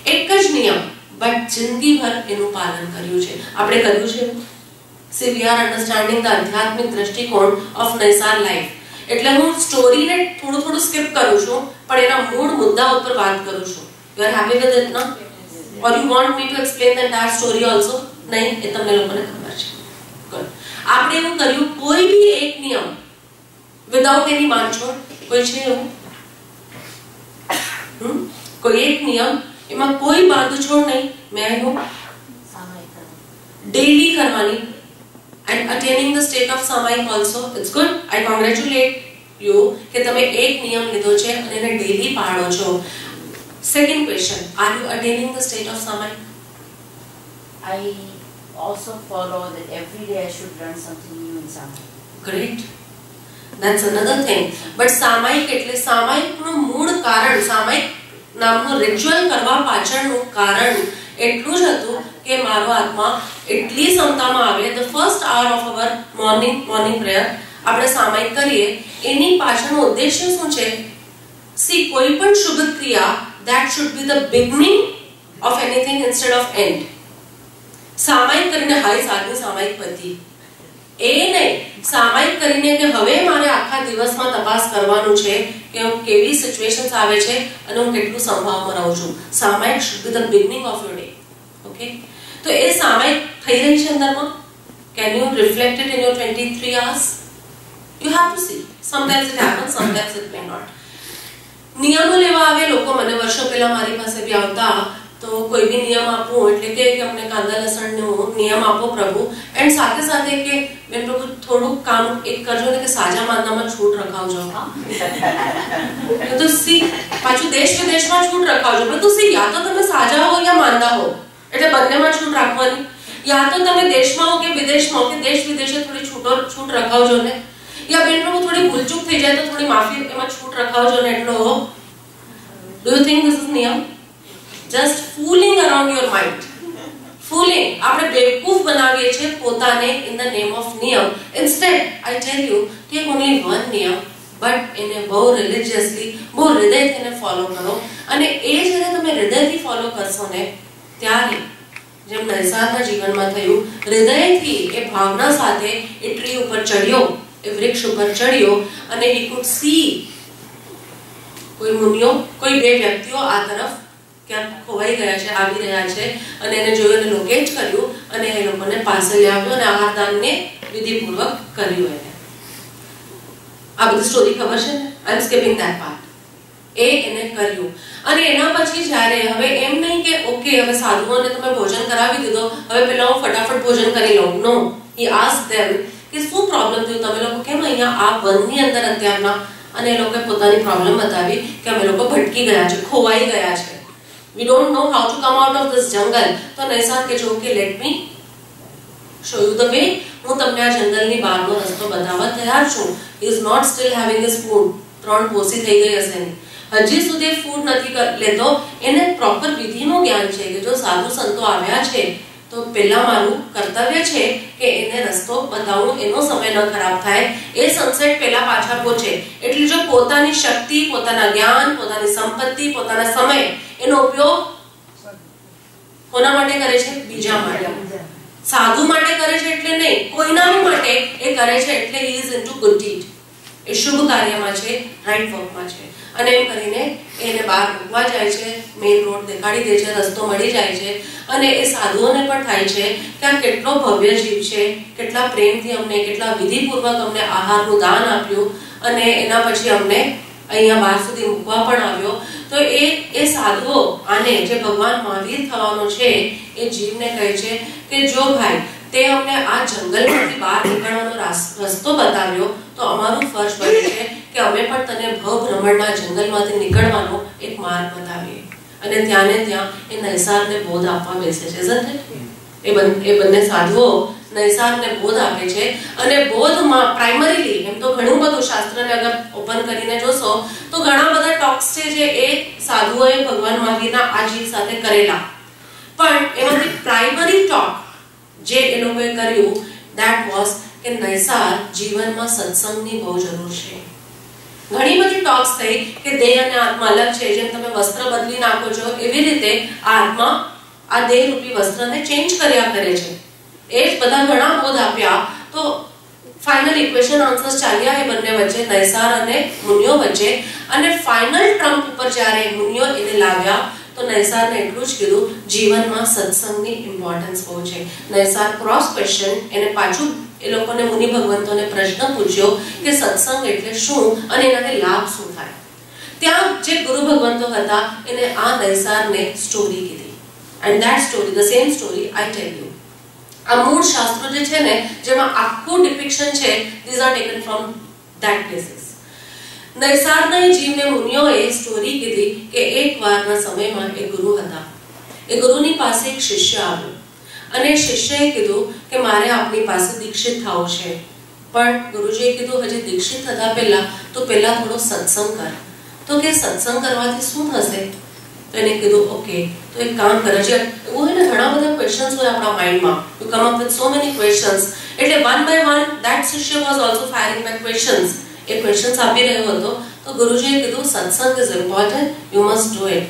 એક જ નિયમ, બટ જિંદગીભર એનું પાલન કર્યું છે. આપણે કર્યું છે. See, we are understanding the આધ્યાત્મિક દ્રષ્ટિકોણ of નૈસાર લાઈફ. એટલે હું સ્ટોરીને થોડું સ્કીપ કરું છું, પણ એના મૂળ મુદ્દા ઉપર વાત કરું છું. You are happy with it, ના? Or you want me to explain the entire story also? નહીં, એ તમને લોકોને ખબર છે. Good. આપણે એવું કર્યું, કોઈ બી એક નિયમ વિધાઉટ એની બાંધછોડ, કોઈ છે એવું? કોઈ એક નિયમ, એમાં કોઈ બાંધછોડ નહીં, મેં ડેલી કરવાની. And attaining the state of samayik also, it's good. I congratulate you કે તમે એક નિયમ લીધો છે અને એને ડેલી પાળો છો. Second question, are you attaining the state of samayik? I also follow that every day I should learn something new in samayik. Great. That's another thing. But samayik એટલે સામાયિકનું મૂળ કારણ, સામાયિક નામનું રિચ્યુઅલ કરવા પાછળનું કારણ એટલું જ હતું કે મારો આત્મા એટલી ક્ષમતામાં આવે. The first hour of our morning prayer આપણે સામાયિક કરીએ, એની પાછળનો ઉદ્દેશ્ય શું છે? સી, કોઈ પણ શુભ ક્રિયા that should be the beginning of anything instead of end. સામાયિક કરીને હાય સાધની સામાયિક પતિ, એ નહીં. સામાયિક કરીને કે હવે મારે આખા દિવસમાં તપાસ કરવાનું છે કે હું કેવી સિચ્યુએશન્સ આવે છે અને હું કેટલું સંભાવમાં રહું છું. સામાયિક should be the beginning of your day. Okay? તો એ સામાયિક થઈ રહી છે અંદરમાં. Can you reflect it in your 23 hours? You have to see. Sometimes it happens, sometimes it may not. નિયમો લેવા આવે લોકો, મને વર્ષો પહેલા મારી પાસે બી આવતા, તો કોઈ બી નિયમ આપું એટલે કે અમને કાંદા લસણનો નિયમ આપો પ્રભુ, એન્ડ સાથે સાથે કે બેન પ્રભુ થોડુંક કામ એક કરજો ને કે સાજા માંદામાં છૂટ રખાવજો. તો સી, પાછું દેશ વિદેશમાં છૂટ રખાવજો. તો સી, યા તો તમે સાજા હો યા માંદા હો, એટલે બંનેમાં છૂટ રાખવાની. યા તો તમે દેશમાં હો કે વિદેશમાં હો, કે દેશ વિદેશે થોડી છૂટ રખાવજો ને. યા બેન પ્રભુ થોડી ભૂલચૂક થઈ જાય તો થોડી માફી એમાં છૂટ રખાવજો ને, એટલો હો. Do you think this is નિયમ? Just fooling around your mind. Fooling. આપણે બેવકૂફ બનાવીએ છીએ પોતાને in the name of નિયમ. Instead, I tell you, take only one નિયમ બટ એને બહુ રિલિજિયસલી, બહુ હૃદયથી એને ફોલો કરો. અને એ જ્યારે તમે હૃદયથી ફોલો કરશો ને, ત્યારે જેમ નૈસારના જીવનમાં થયું, હૃદયથી એ ભાવના સાથે એ ટ્રી ઉપર ચડ્યો, એ વૃક્ષ ઉપર ચડ્યો, અને he could see કોઈ મુનિઓ, કોઈ બે વ્યક્તિઓ આ તરફ ક્યાંક ખોવાઈ ગયા છે, આવી રહ્યા છે, અને એને જોયું અને લોકેટ કર્યું, અને એ લોકોને પાસે લઈ આવ્યો અને આહારદાનને વિધિપૂર્વક કર્યું. એને આ બધી સ્ટોરી ખબર છે ને, I M skipping that part. એને કર્યું. અને એના પછી જ્યારે હવે એમ નહીં કે ઓકે હવે સાધુઓને તમે ભોજન કરાવી દીધો, હવે પેલા હું ફટાફટ ભોજન કરી લઉં. નો, he asked them કે શું પ્રોબ્લેમ થયું, તમે લોકો કેમ અહીંયા આ વનની અંદર અત્યારના? અને એ લોકોએ પોતાની પ્રોબ્લેમ બતાવી કે અમે લોકો ભટકી ગયા છે, ખોવાઈ ગયા છે, we don't know how to come out of this jungle. તો નૈસાર કે જો કે let me show you the way. હું તમને આ જંગલની બહારનો રસ્તો બતાવવા તૈયાર છું. he is not still having his food. 3 પોસી થઈ ગઈ હશે ને, હજી સુધી ફૂડ નથી લેતો. એને પ્રોપર વિધિનું જ્ઞાન છે કે જો સાધુ સંતો આવ્યા છે તો પહેલા મારું કર્તવ્ય છે કે એને રસ્તો બતાવું, એનો સમય ન ખરાબ થાય, એ સનસેટ પહેલા પાછા પહોંચે. એટલે જો પોતાની શક્તિ, પોતાના જ્ઞાન, પોતાની સંપત્તિ, પોતાના સમય એનો ઉપયોગ કોના માટે કરે છે? બીજા માટે. સાધુ માટે કરે છે એટલે નહીં, કોઈના માટે એ કરે છે એટલે he is into good deed. એ શુભ કાર્યમાં છે, રાઈટ વર્કમાં છે. અને એમ કરીને એને બહાર મૂકવા જાય છે, મેઇન રોડ દેખાડી દે છે, રસ્તો મળી જાય છે. અને એ સાધુઓને પણ થાય છે કે આ કેટલો ભવ્ય જીવ છે, કેટલા પ્રેમથી અમને, કેટલા વિધિપૂર્વક અમને આહારનું દાન આપ્યું, અને એના પછી અમને અહીંયા બહાર સુધી મૂકવા પણ આવ્યો. તો એ સાધુઓ આને જે ભગવાન મહાવીર થવાનો છે એ જીવને કહે છે કે જો ભાઈ તે અમને આ જંગલમાંથી બહાર નીકળવાનો રસ્તો બતાવ્યો, તો અમારું ફરજ બને છે કે અમે પણ તને ભવભ્રમણના જંગલમાંથી નીકળવાનો એક માર્ગ બતાવીએ. અને ત્યાં ને ત્યાં એ નૈસારને બોધ આપવા બેસે છે. એ બંને સાધુઓ નૈસારને બોધ આપે છે. અને બોધમાં પ્રાઇમરીલી એમ તો ઘણું બધું શાસ્ત્રને અગર ઓપન કરીને જોશો તો ઘણા બધા ટોક્સ છે જે એ સાધુઓએ ભગવાન મહાવીરના આ જીવ સાથે કરેલા. પણ એમાંથી પ્રાઇમરી ટોક જે એ લોકોએ કર્યું that was કે નૈસાર જીવનમાં સત્સંગની બહુ જરૂર છે. ઘણી બધી ટોક્સ થઈ કે દેહ અને આત્મા અલગ છે. જેમ તમે વસ્ત્ર બદલી નાખો છો એવી રીતે આત્મા આ દેહ રૂપી વસ્ત્રને ચેન્જ કર્યા કરે છે. એ જ બધા ઘણા બોધ આપ્યા. તો ફાઇનલ ઇક્વેશન આન્સર્સ ચાલ્યા એ બંને વચ્ચે, નૈસાર અને મુનિઓ વચ્ચે. અને ફાઇનલ ટ્રમ્પ ઉપર જ્યારે મુનિઓ એને લાવ્યા તો નૈસારને એટલું જ કીધું જીવનમાં સત્સંગની ઇમ્પોર્ટન્સ બહુ છે. નૈસાર ક્રોસ ક્વેશ્ચન એને પાછું એ લોકોને મુનિ ભગવંતોને પ્રશ્ન પૂછ્યો કે સત્સંગ એટલે શું અને એનાથી લાભ શું થાય. ત્યાં જે ગુરુ ભગવંતો હતા એને આ નૈસારને સ્ટોરી કીધી. And that story, the same story I tell you. આ મૂળ શાસ્ત્રો જે છે ને જેમાં આખું ડિપિક્શન છે, these are taken from that places. નૈસારના જીવને મુનિઓએ સ્ટોરી કીધી કે એકવારના સમયમાં એક ગુરુ હતા. એ ગુરુની પાસે એક શિષ્ય આવ્યો અને શિષ્યએ કીધું કે મારે આપની પાસે દીક્ષિત થવું છે. પણ ગુરુજીએ કીધું હજી દીક્ષિત થતા પહેલા તો પહેલા થોડો સત્સંગ કર. તો કે સત્સંગ કરવાથી શું થશે? તો એને કીધું ઓકે તો એક કામ કરે છે. એવું હોય ને ઘણા બધા ક્વેશ્ચન્સ હોય આપણા માઇન્ડમાં, you come up with so many questions. એટલે વન બાય વન ધેટ શિષ્ય was also firing back questions. એ ક્વેશ્ચન્સ આપી રહ્યો હતો. તો ગુરુજીએ કીધું સત્સંગ is important, you must do it.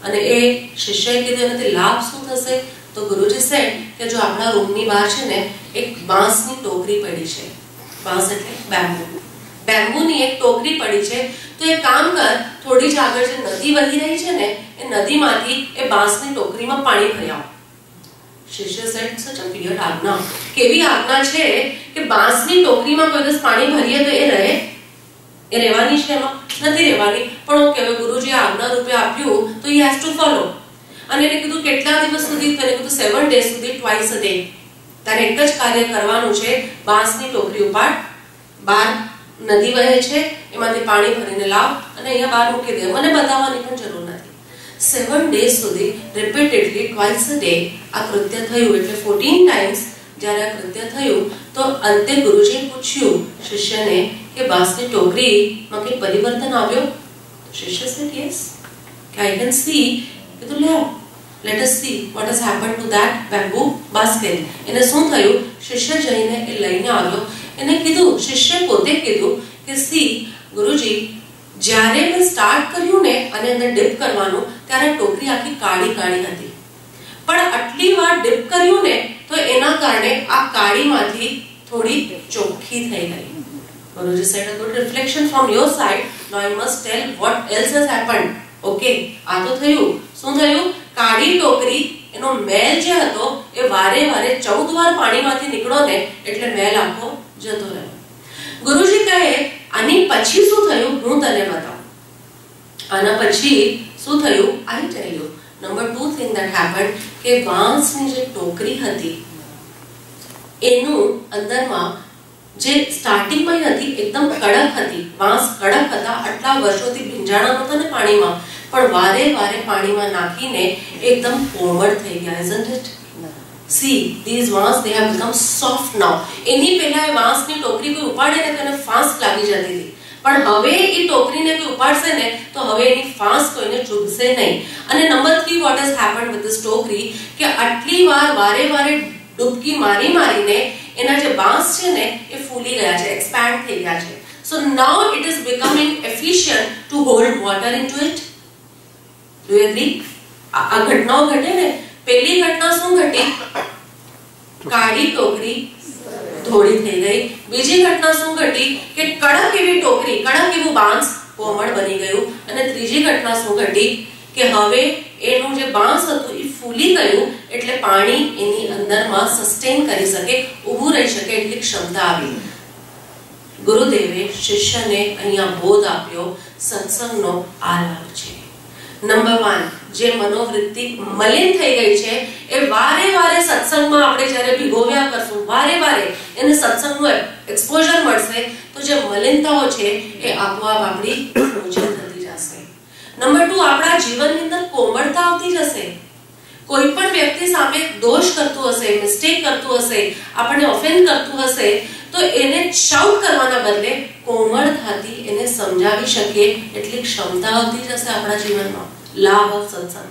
અને એ શિષ્યએ કીધું એનાથી લાભ શું થશે? તો ગુરુજી સેડ કે જો આપણા રૂમની બહાર છે ને એક બાંસની ટોકરી પડી છે. બાંસ એટલે બેમ્બુ. બેમ્બુની એક ટોકરી પડી છે. તો એ કામ કર, થોડી જ આગળ જે નદી વહી રહી છે ને એ નદીમાંથી એ બાંસની ટોકરીમાં પાણી ભરી આવ. શિષ્ય સેડ સચ અ વિયર્ડ આજ્ઞા. કેવી આજ્ઞા છે કે બાંસની ટોકરીમાં કોઈ દિવસ પાણી ભરીએ તો એ રહે? એ રહેવાની છે? એમાં નથી રહેવાની. પણ ઓકે, હવે ગુરુજીએ આજ્ઞા રૂપે આપ્યું તો he has to follow. અને એને કીધું કેટલા દિવસ સુધી? તો એને કીધું 7 days સુધી, twice a day. તારે એક જ કાર્ય કરવાનું છે. બાંસની ટોકરી ઉપાડ, બહાર નદી વહે છે એમાંથી પાણી ભરીને લાવ અને અહીંયા બહાર મૂકી દે. મને બતાવવાની પણ જરૂર નથી. 7 days સુધી રિપીટેડલી twice a day આ કૃત્ય થયું. એટલે 14 times જ્યારે આ કૃત્ય થયું તો અંતે ગુરુજીએ પૂછ્યું શિષ્યને કે બાંસની ટોકરીમાં કંઈ પરિવર્તન આવ્યો? શિષ્ય said yes, કે I can see. કીધું લે let us see what has happened to that bamboo basket. એને શું થયું? શિષ્ય જઈને એ લઈને આવ્યો. એને કીધું, શિષ્ય પોતે કીધું કે સી ગુરુજી જ્યારે મેં સ્ટાર્ટ કર્યું ને અને અંદર ડિપ કરવાનું ત્યારે ટોકરી આખી કાળી કાળી હતી, પણ આટલી વાર ડિપ કર્યું ને તો એના કારણે આ કાળીમાંથી થોડી ચોખ્ખી થઈ ગઈ. Guruji said a good reflection from your side. Now I must tell what else has happened. Okay, આ તો થયું. શું થયું? કાળી ટોકરી એનો મેલ જે હતો એ વારે વારે 14 વાર પાણીમાંથી નીકળ્યો ને એટલે મેલ આખો જતો રહ્યો. ગુરુજી કહે આની પછી શું થયું હું તને બતાવું. આના પછી શું થયું? I tell you. Number 2 thing that happened કે વાંસની જે ટોકરી હતી એનું અંદરમાં જે સ્ટાર્ટિંગ માં હતી એકદમ કડક હતી, વાંસ કડક હતા, આટલા વર્ષોથી ભીંજાણા નહોતા ને પાણીમાં, પણ વારે વારે પાણીમાં નાખીને એકદમ કોમળ થઈ ગયા. isn't it? See, these vans they have become soft now. એની પહેલા એ વાંસની ટોકરી કોઈ ઉપાડે ને તો એને ફાંસ લાગી જતી હતી, પણ હવે એ ટોકરીને કોઈ ઉપાડશે ને તો હવે એની ફાંસ કોઈને ચૂભશે નહીં. અને number 3 what has happened with this ટોકરી કે આટલી વાર વારે વારે ડૂબકી મારી મારીને એના જે બાંસ છે ને એ ફૂલી ગયા છે, એક્સપેન્ડ થઈ ગયા છે. So now it is becoming efficient to hold water into it. Do you agree? આ ઘટનાઓ ઘટે ને, પહેલી ઘટના શું ઘટી? કાળી ટોકરી ધોળી થઈ ગઈ. બીજી ઘટના શું ઘટી કે કડક એવી ટોકરી, કડક એવું બાંસ કોમળ બની ગયું. અને ત્રીજી ઘટના શું ઘટી કે હવે એનું જે બાંસ હતું એ ફૂલી ગયું એટલે પાણી એની અંદરમાં સસ્ટેન કરી શકે, ઊભું રહી શકે એટલી ક્ષમતા આવી. ગુરુદેવે શિષ્યને અહીંયા બોધ આપ્યો, સત્સંગનો આ લાભ છે. નંબર 1 જે મનોવૃત્તિ મલિન થઈ ગઈ છે એ વારે વારે સત્સંગમાં આપણે જ્યારે ભીગોવ્યા કરશું, વારે વારે એને સત્સંગનું એક્સપોઝર મળશે તો જે મલિનતાઓ છે એ આપોઆપ આપણી ઓછી થતી જશે. નંબર 2 આપણા જીવનની અંદર કોમળતા આવતી જશે. કોઈ પણ વ્યક્તિ સામે દોષ કરતું હશે, મિસ્ટેક કરતું હશે, આપણને ઓફેન્ડ કરતું હશે તો એને શાઉટ કરવાના બદલે કોમળતાથી એને સમજાવી શકીએ એટલી ક્ષમતા આવતી જશે આપણા જીવનમાં. લાભ ઓફ સત્સંગ.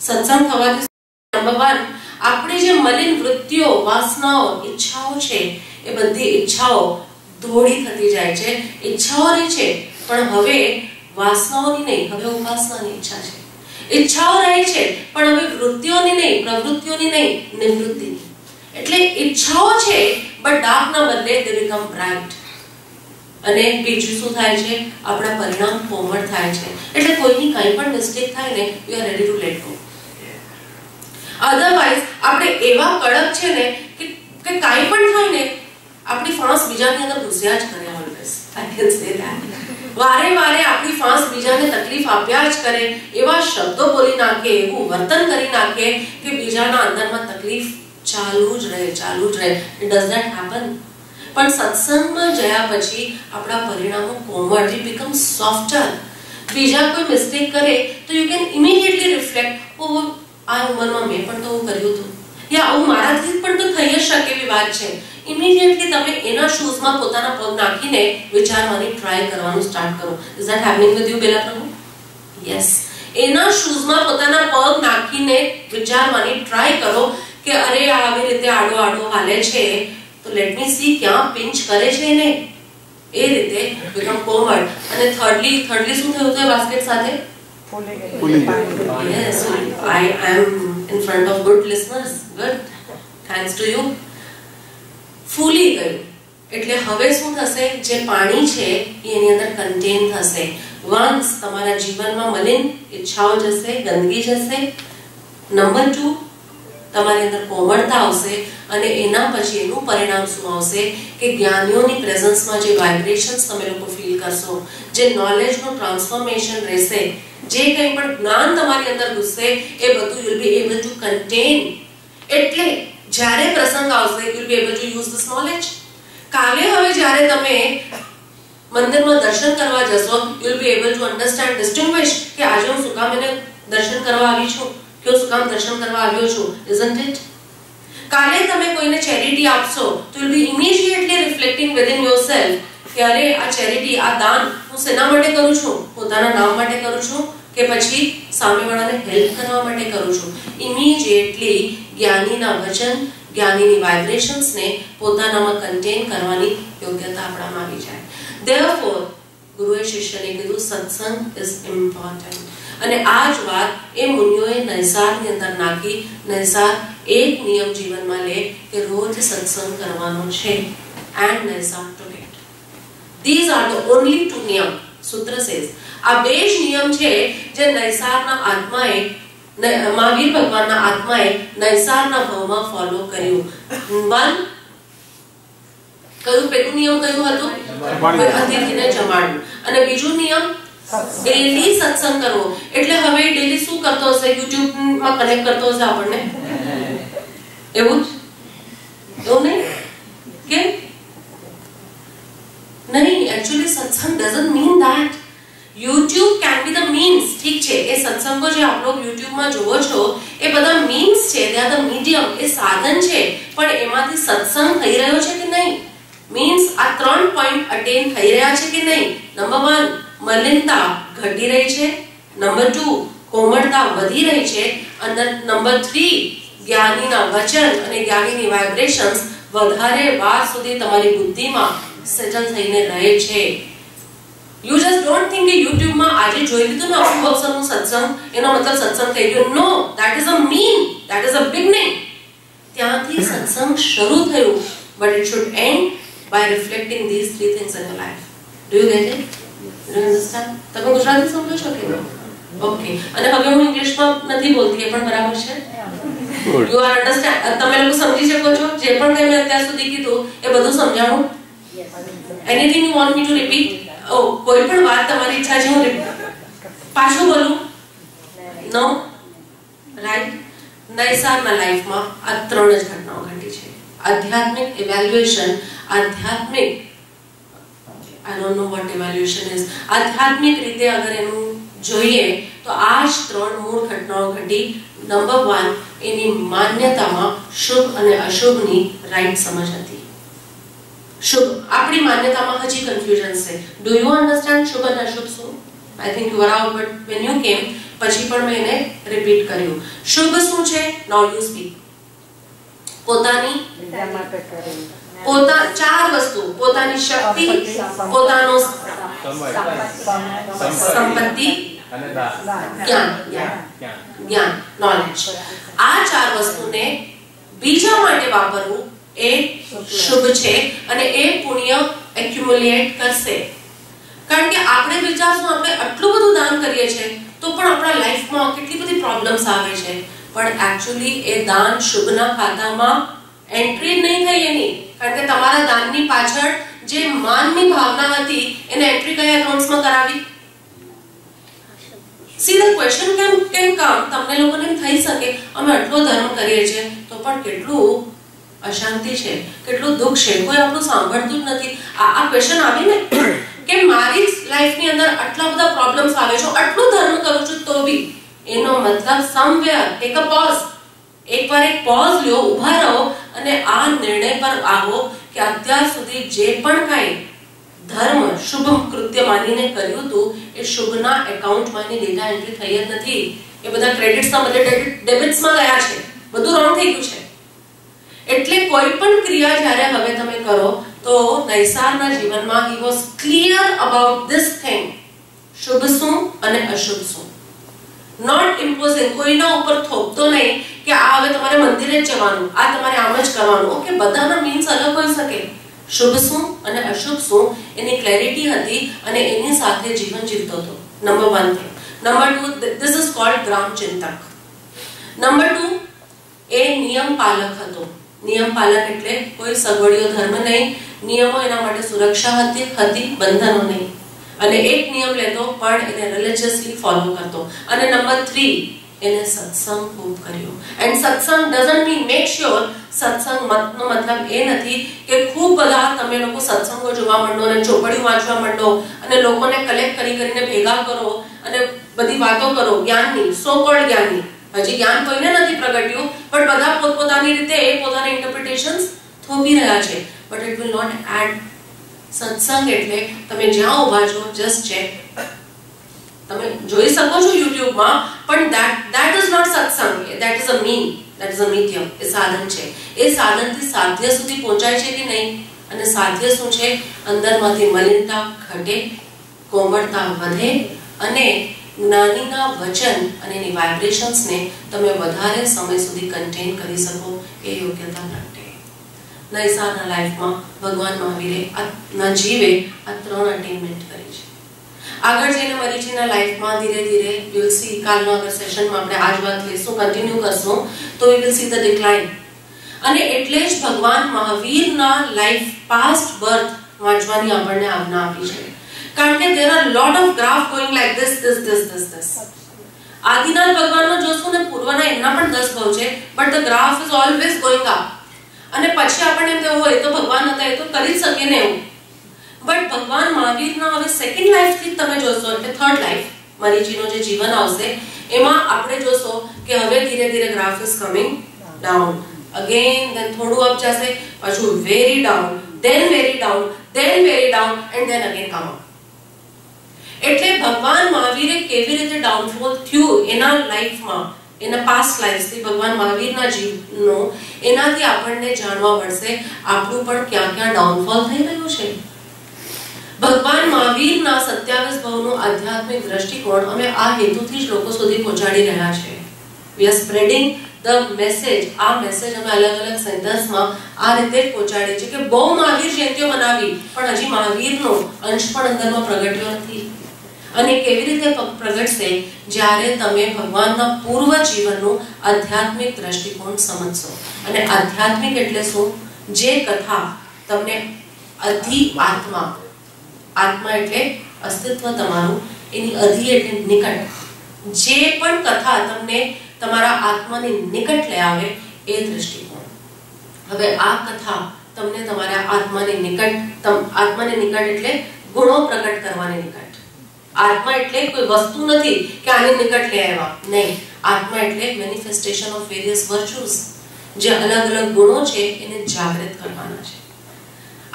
સત્સંગ થવાથી નંબર 1 આપણી જે મલિન વૃત્તિઓ, વાસનાઓ, ઈચ્છાઓ છે એ બધી ઈચ્છાઓ ધોળી થતી જાય છે. ઈચ્છાઓ રહી છે પણ હવે વાસનાઓની નહીં, હવે ઉપાસનાની ઈચ્છા છે. ઈચ્છાઓ રહે છે પણ હવે વૃત્તિઓની નહીં, પ્રવૃત્તિઓની નહીં, નિવૃત્તિની. એટલે ઈચ્છાઓ છે બટ ડાર્કના બદલે they become bright. અને બીજું શું થાય છે? આપણા પરિણામ કોમળ થાય છે. એટલે કોઈની કંઈ પણ મિસ્ટેક થાય ને we are ready to let go. Otherwise આપણે એવા કડક છે ને કે કંઈ પણ થાય ને આપણી ફાંસ બીજાની અંદર ઘૂસ્યા જ કરે. Always I can say that. વારે વારે આપણી ફાંસ બીજાને તકલીફ આપ્યા જ કરે, એવા શબ્દો બોલી નાખે, એવું વર્તન કરી નાખે કે બીજાના અંદરમાં તકલીફ ચાલુ જ રહે. It does that happen? પણ સત્સંગમાં ગયા પછી આપણા પરિણામો કોમળ, we become softer. બીજા કોઈ મિસ્ટેક કરે તો you can immediately reflect, ઓ આ ઉંમરમાં મેં પણ તો કર્યું હતું, યા આવું મારાથી પણ તો થઈ જ શકે એવી વાત છે. ઇમિડિયેટલી તમે એના શૂઝમાં પોતાના પગ નાખીને વિચારવાની ટ્રાય કરવાનું સ્ટાર્ટ કરો. Is that happening with you, બેલા પ્રભુ? Yes. એના શૂઝમાં પોતાના પગ નાખીને વિચારવાની ટ્રાય કરો કે અરે આવી રીતે આડો આડો હાલે છે તો લેટ મી સી ક્યાં પિંચ કરે છે એને. એ રીતે become કોમળ. અને થર્ડલી શું થયું હતું એ બાસ્કેટ સાથે? Yes, I am in front of good listeners. Good. Thanks to you. ફૂલી ગયું એટલે હવે શું થશે? જે પાણી છે એની અંદર કન્ટેન થશે. વન્સ તમારા જીવનમાં મલિન ઈચ્છાઓ જશે, ગંદકી જશે. નંબર 2 તમારી અંદર કોમળતા આવશે અને એના પછી એનું પરિણામ શું આવશે કે જ્ઞાનીઓની પ્રેઝન્સમાં જે વાઇબ્રેશન્સ તમે લોકો ફીલ કરશો, જે નોલેજનું ટ્રાન્સફોર્મેશન રહેશે, જે કંઈ પણ જ્ઞાન તમારી અંદર ઘૂસશે એ બધું you will be able to contain. એટલે જ્યારે પ્રસંગ આવશે you will be able to use this knowledge. કાલે હવે જ્યારે તમે મંદિરમાં દર્શન કરવા જશો you will be able to understand, distinguish કે આજે હું શું કામ એને દર્શન કરવા આવી છું, કે હું શું કામ દર્શન કરવા આવ્યો છું. Isn't it? કાલે તમે કોઈને ચેરિટી આપશો તો you will B immediately reflecting within yourself કે અરે આ ચેરિટી, આ દાન હું શેના માટે કરું છું? પોતાના નામ માટે કરું છું કે પછી સામેવાળાને હેલ્પ કરવા માટે કરું છું? ઇમિડિયેટલી જ્ઞાનીના વચન, જ્ઞાનીની વાઇબ્રેશન્સને પોતાનામાં કન્ટેન કરવાની યોગ્યતા આપણામાં આવી જાય. Therefore, ગુરુએ શિષ્યને કીધું સત્સંગ ઇઝ ઇમ્પોર્ટન્ટ. અને આ જ વાત એ મુનિઓએ નૈસારની અંદર નાખી. નૈસાર એક નિયમ જીવનમાં લે કે રોજ સત્સંગ કરવાનો છે. And Naisar took it. These are the only two નિયમ. સૂત્ર says આ બે જ નિયમ છે જે નૈસારના આત્માએ મહાવીર ભગવાનના આત્માએ નૈસારના ભાવમાં ફોલો કર્યું. વન કયું પેલું નિયમ કયું હતું? અતિથિને જમાડવું. અને બીજું નિયમ ડેલી સત્સંગ કરવો. એટલે હવે ડેલી શું કરતો હશે? YouTube માં કનેક્ટ કરતો હશે આપણને. એવું જ એવું નહીં કે નહીં. એકચ્યુઅલી સત્સંગ doesn't mean that. YouTube can be the means. ઠીક છે, એ સત્સંગો જે આપ લોકો YouTube માં જોવો છો એ બધા means છે, they are the medium, એ સાધન છે. પણ એમાંથી સત્સંગ થઈ રહ્યો છે કે નહીં? means આ 3 પોઈન્ટ અટેન થઈ રહ્યા છે કે નહીં? નંબર 1 મલિનતા ઘટી રહી છે. નંબર 2 કોમળતા વધી રહી છે. અને નંબર 3 જ્ઞાનીના વચન અને જ્ઞાનીની વાઇબ્રેશન્સ વધારે વાર સુધી તમારી બુદ્ધિમાં સેટલ થઈને રહે છે. You just don't think કે YouTube માં આજે જોઈ લીધું ને અપુ બક્સરનું સત્સંગ એનો મતલબ સત્સંગ થઈ ગયો. No, that is a mean, that is a beginning. ત્યાંથી સત્સંગ શરૂ થયું. But it should end by reflecting these three things in your life. Do you get it? Do you understand? તમે ગુજરાતી સમજો છો કે ઓકે. અને હવે હું ઇંગ્લિશમાં નથી બોલતી, એ પણ બરાબર છે? You are understand? તમે લોકો સમજી શકો છો? જે પણ કંઈ મેં અત્યાર સુધી કીધું એ બધું સમજાણું? Anything you want me to repeat? કોઈ પણ વાત તમારી ઈચ્છા છે હું પાછું બોલું? નો રાઈટ. નૈસારના લાઈફમાં આ 3 જ ઘટનાઓ ઘટી છે. આધ્યાત્મિક ઇવેલ્યુએશન, આધ્યાત્મિક I don't know what evaluation is. આધ્યાત્મિક રીતે અગર એનું જોઈએ તો આ જ 3 મૂળ ઘટનાઓ ઘટી. નંબર 1 એની માન્યતામાં શુભ અને અશુભની રાઈટ સમજ હતી. શુભ આપણી માન્યતામાં હજી કન્ફ્યુઝન છે. ડુ યુ અન્ડરસ્ટેન્ડ શુભ અને અશુભ શું? આઈ think you are out, but when you કેમ પછી પણ મેં એને રિપીટ કર્યું. શુભ શું છે? નાઉ યુ સ્પીક. પોતાની 4 વસ્તુ: પોતાની શક્તિ, પોતાનો સંપત્તિ, જ્ઞાન, નોલેજ. આ 4 વસ્તુને બીજા માટે વાપરવું એ શુભ છે. અને એ પુણ્ય એક્યુમ્યુલેટ કરશે. કારણ કે આપણે વિચારશું આપણે આટલું બધું દાન કરીએ છીએ તો પણ આપણા લાઈફમાં કેટલી બધી પ્રોબ્લેમ્સ આવે છે. પણ એકચ્યુઅલી એ દાન શુભના ખાતામાં એન્ટ્રી નહીં થઈ એની. કારણ કે તમારા દાનની પાછળ જે માનની ભાવના હતી એને એન્ટ્રી કયા એકાઉન્ટ્સમાં કરાવી? See the question can come. તમને લોકોને થઈ શકે અમે આટલો ધર્મ કરીએ છીએ તો પણ કેટલું અશાંતિ છે, કેટલું દુઃખ છે, કોઈ આપણું સાંભળતું જ નથી. આ ક્વેશ્ચન આવી ને કે મારી લાઈફની અંદર આટલા બધા પ્રોબ્લેમ્સ આવે છે, આટલું ધર્મ કરું છું તો બી. એનો મતલબ સમવેર ટેક અ પોઝ. એકવાર એક પોઝ લ્યો, ઊભા રહો અને આ નિર્ણય પર આવો કે અત્યાર સુધી જે પણ કાંઈ ધર્મ શુભ કૃત્ય માનીને કર્યું હતું એ શુભના એકાઉન્ટમાં એની ડેટા એન્ટ્રી થઈ જ નથી. એ બધા ક્રેડિટ્સના બદલે ડેબિટ્સમાં ગયા છે. બધું રોંગ થઈ ગયું છે. એટલે કોઈ પણ ક્રિયા જ્યારે હવે તમે કરો તો નૈસારના જીવનમાં he was clear about this thing. શુભ શું અને અશુભ શું. નોટ ઇમ્પોઝિંગ. કોઈના ઉપર થોપતો નહીં કે આ હવે તમારે મંદિરે જ જવાનું, આ તમારે આમ જ કરવાનું. ઓકે, બધાના મીન્સ અલગ હોઈ શકે. શુભ શું અને અશુભ શું એની ક્લેરિટી હતી અને એની સાથે જીવન જીવતો હતો. Number 1 thing. Number 2, this is called ગ્રામ ચિંતક. નંબર 2, એ નિયમ પાલક હતો. નિયમ પાલક એટલે કોઈ સગવડિયો ધર્મ નહીં. નિયમો એના માટે સુરક્ષા હતી, બંધનો નહીં. અને એક નિયમ લેતો પણ એને રિલિજિયસલી ફોલો કરતો. અને નંબર 3, એને સત્સંગ ખૂબ કર્યો. એન્ડ સત્સંગ ડઝન્ટ મીન મેક શ્યોર. સત્સંગ નો મતલબ એ નથી કે ખૂબ બધા તમે લોકો સત્સંગો જોવા માંડો અને ચોપડીઓ વાંચવા માંડો અને લોકોને કલેક્ટ કરીને ભેગા કરો અને બધી વાતો કરો જ્ઞાનની, સો કોલ્ડ જ્ઞાનની. હજી જ્ઞાન કોઈને નથી પ્રગટ્યું, પણ બધા પોતપોતાની રીતે પોતાના ઇન્ટરપ્રિટેશન્સ થોપી રહ્યા છે. But it will not add. સત્સંગ એટલે તમે જ્યાં ઊભા છો જસ્ટ ચેક. તમે જોઈ શકો છો YouTube માં, પણ that is not satsang. That is a mean, that is a medium. એ સાધન છે. એ સાધનથી સાધ્ય સુધી પહોંચાય છે કે નહીં? અને સાધ્ય શું છે? અંદરમાંથી મલિનતા ઘટે કોમળતા વધે અને જ્ઞાનીના વચન અને એની વાઇબ્રેશન્સને તમે વધારે સમય સુધી કન્ટેન કરી શકો એ યોગ્યતા પ્રગટે. નૈસાના લાઈફમાં ભગવાન મહાવીરે ના જીવે આ 3 અટેનમેન્ટ કરી છે. આગળ જઈને મરીચીના લાઈફમાં ધીરે ધીરે યુ વિલ સી, કાલના અગર સેશનમાં આપણે આજ વાત લઈશું, કન્ટિન્યુ કરશું તો you will see the decline. અને એટલે જ ભગવાન મહાવીરના લાઈફ પાસ્ટ બર્થ વાંચવાની આપણને આજ્ઞા આપી છે. કારણ કે there are lot of graph going like this. Adinath ભગવાનનો જોશું ને પૂર્વના એમના પણ 10 ભાવ છે, but the graph is always going up. અને પછી આપણને એમ થયું હોય તો ભગવાન હતા એ તો કરી જ શકે ને એવું. બટ ભગવાન મહાવીરના હવે સેકન્ડ લાઈફ થી તમે જોશો એટલે થર્ડ લાઈફ મરીચીનો જે જીવન આવશે એમાં આપણે જોશો કે હવે ધીરે ધીરે graph is coming down again, then થોડું અપ જશે, પાછું very down, then very down, then very down and then again come up. એટલે ભગવાન મહાવીરે કેવી રીતે ડાઉનફોલ થયું એના લાઈફમાં, એના પાસ્ટ લાઈફથી ભગવાન મહાવીરના જીવનો એનાથી આપણને જાણવા મળશે આપણું પણ ક્યાં ક્યાં ડાઉનફોલ થઈ રહ્યું છે. ભગવાન મહાવીરના 27 ભાવનું આધ્યાત્મિક દ્રષ્ટિકોણ અમે આ હેતુથી જ લોકો સુધી પહોંચાડી રહ્યા છે. We are spreading the message. આ મેસેજ અમે અલગ અલગ સેન્ટર્સમાં આ રીતે પહોંચાડીએ છીએ કે બહુ મહાવીર જયંતીઓ મનાવી પણ હજી મહાવીરનો અંશ પણ અંદરમાં પ્રગટ્યો નથી. અને કેવી રીતે પ્રગટશે? જ્યારે તમે ભગવાનના પૂર્વ જીવનનું આધ્યાત્મિક દ્રષ્ટિકોણ સમજશો. અને આધ્યાત્મિક એટલે શું? જે કથા તમને અધિ આત્મા, આત્મા એટલે અસ્તિત્વ તમારું, એની અધિ એટલે નિકટ, જે પણ કથા તમને તમારા આત્માની નિકટ લઈ આવે એ દ્રષ્ટિકોણ. હવે આ કથા તમને તમારા આત્માની નિકટ, આત્માની નિકટ એટલે ગુણો પ્રગટ કરવાની નિકટ. આત્મા એટલે કોઈ વસ્તુ નથી કે આની નિકટ લઈ આવ્યા, નહીં. આત્મા એટલે મેનિફેસ્ટેશન ઓફ વેરિયસ વર્ચ્યુઝ, જે અલગ અલગ ગુણો છે એને જાગૃત કરવાના છે.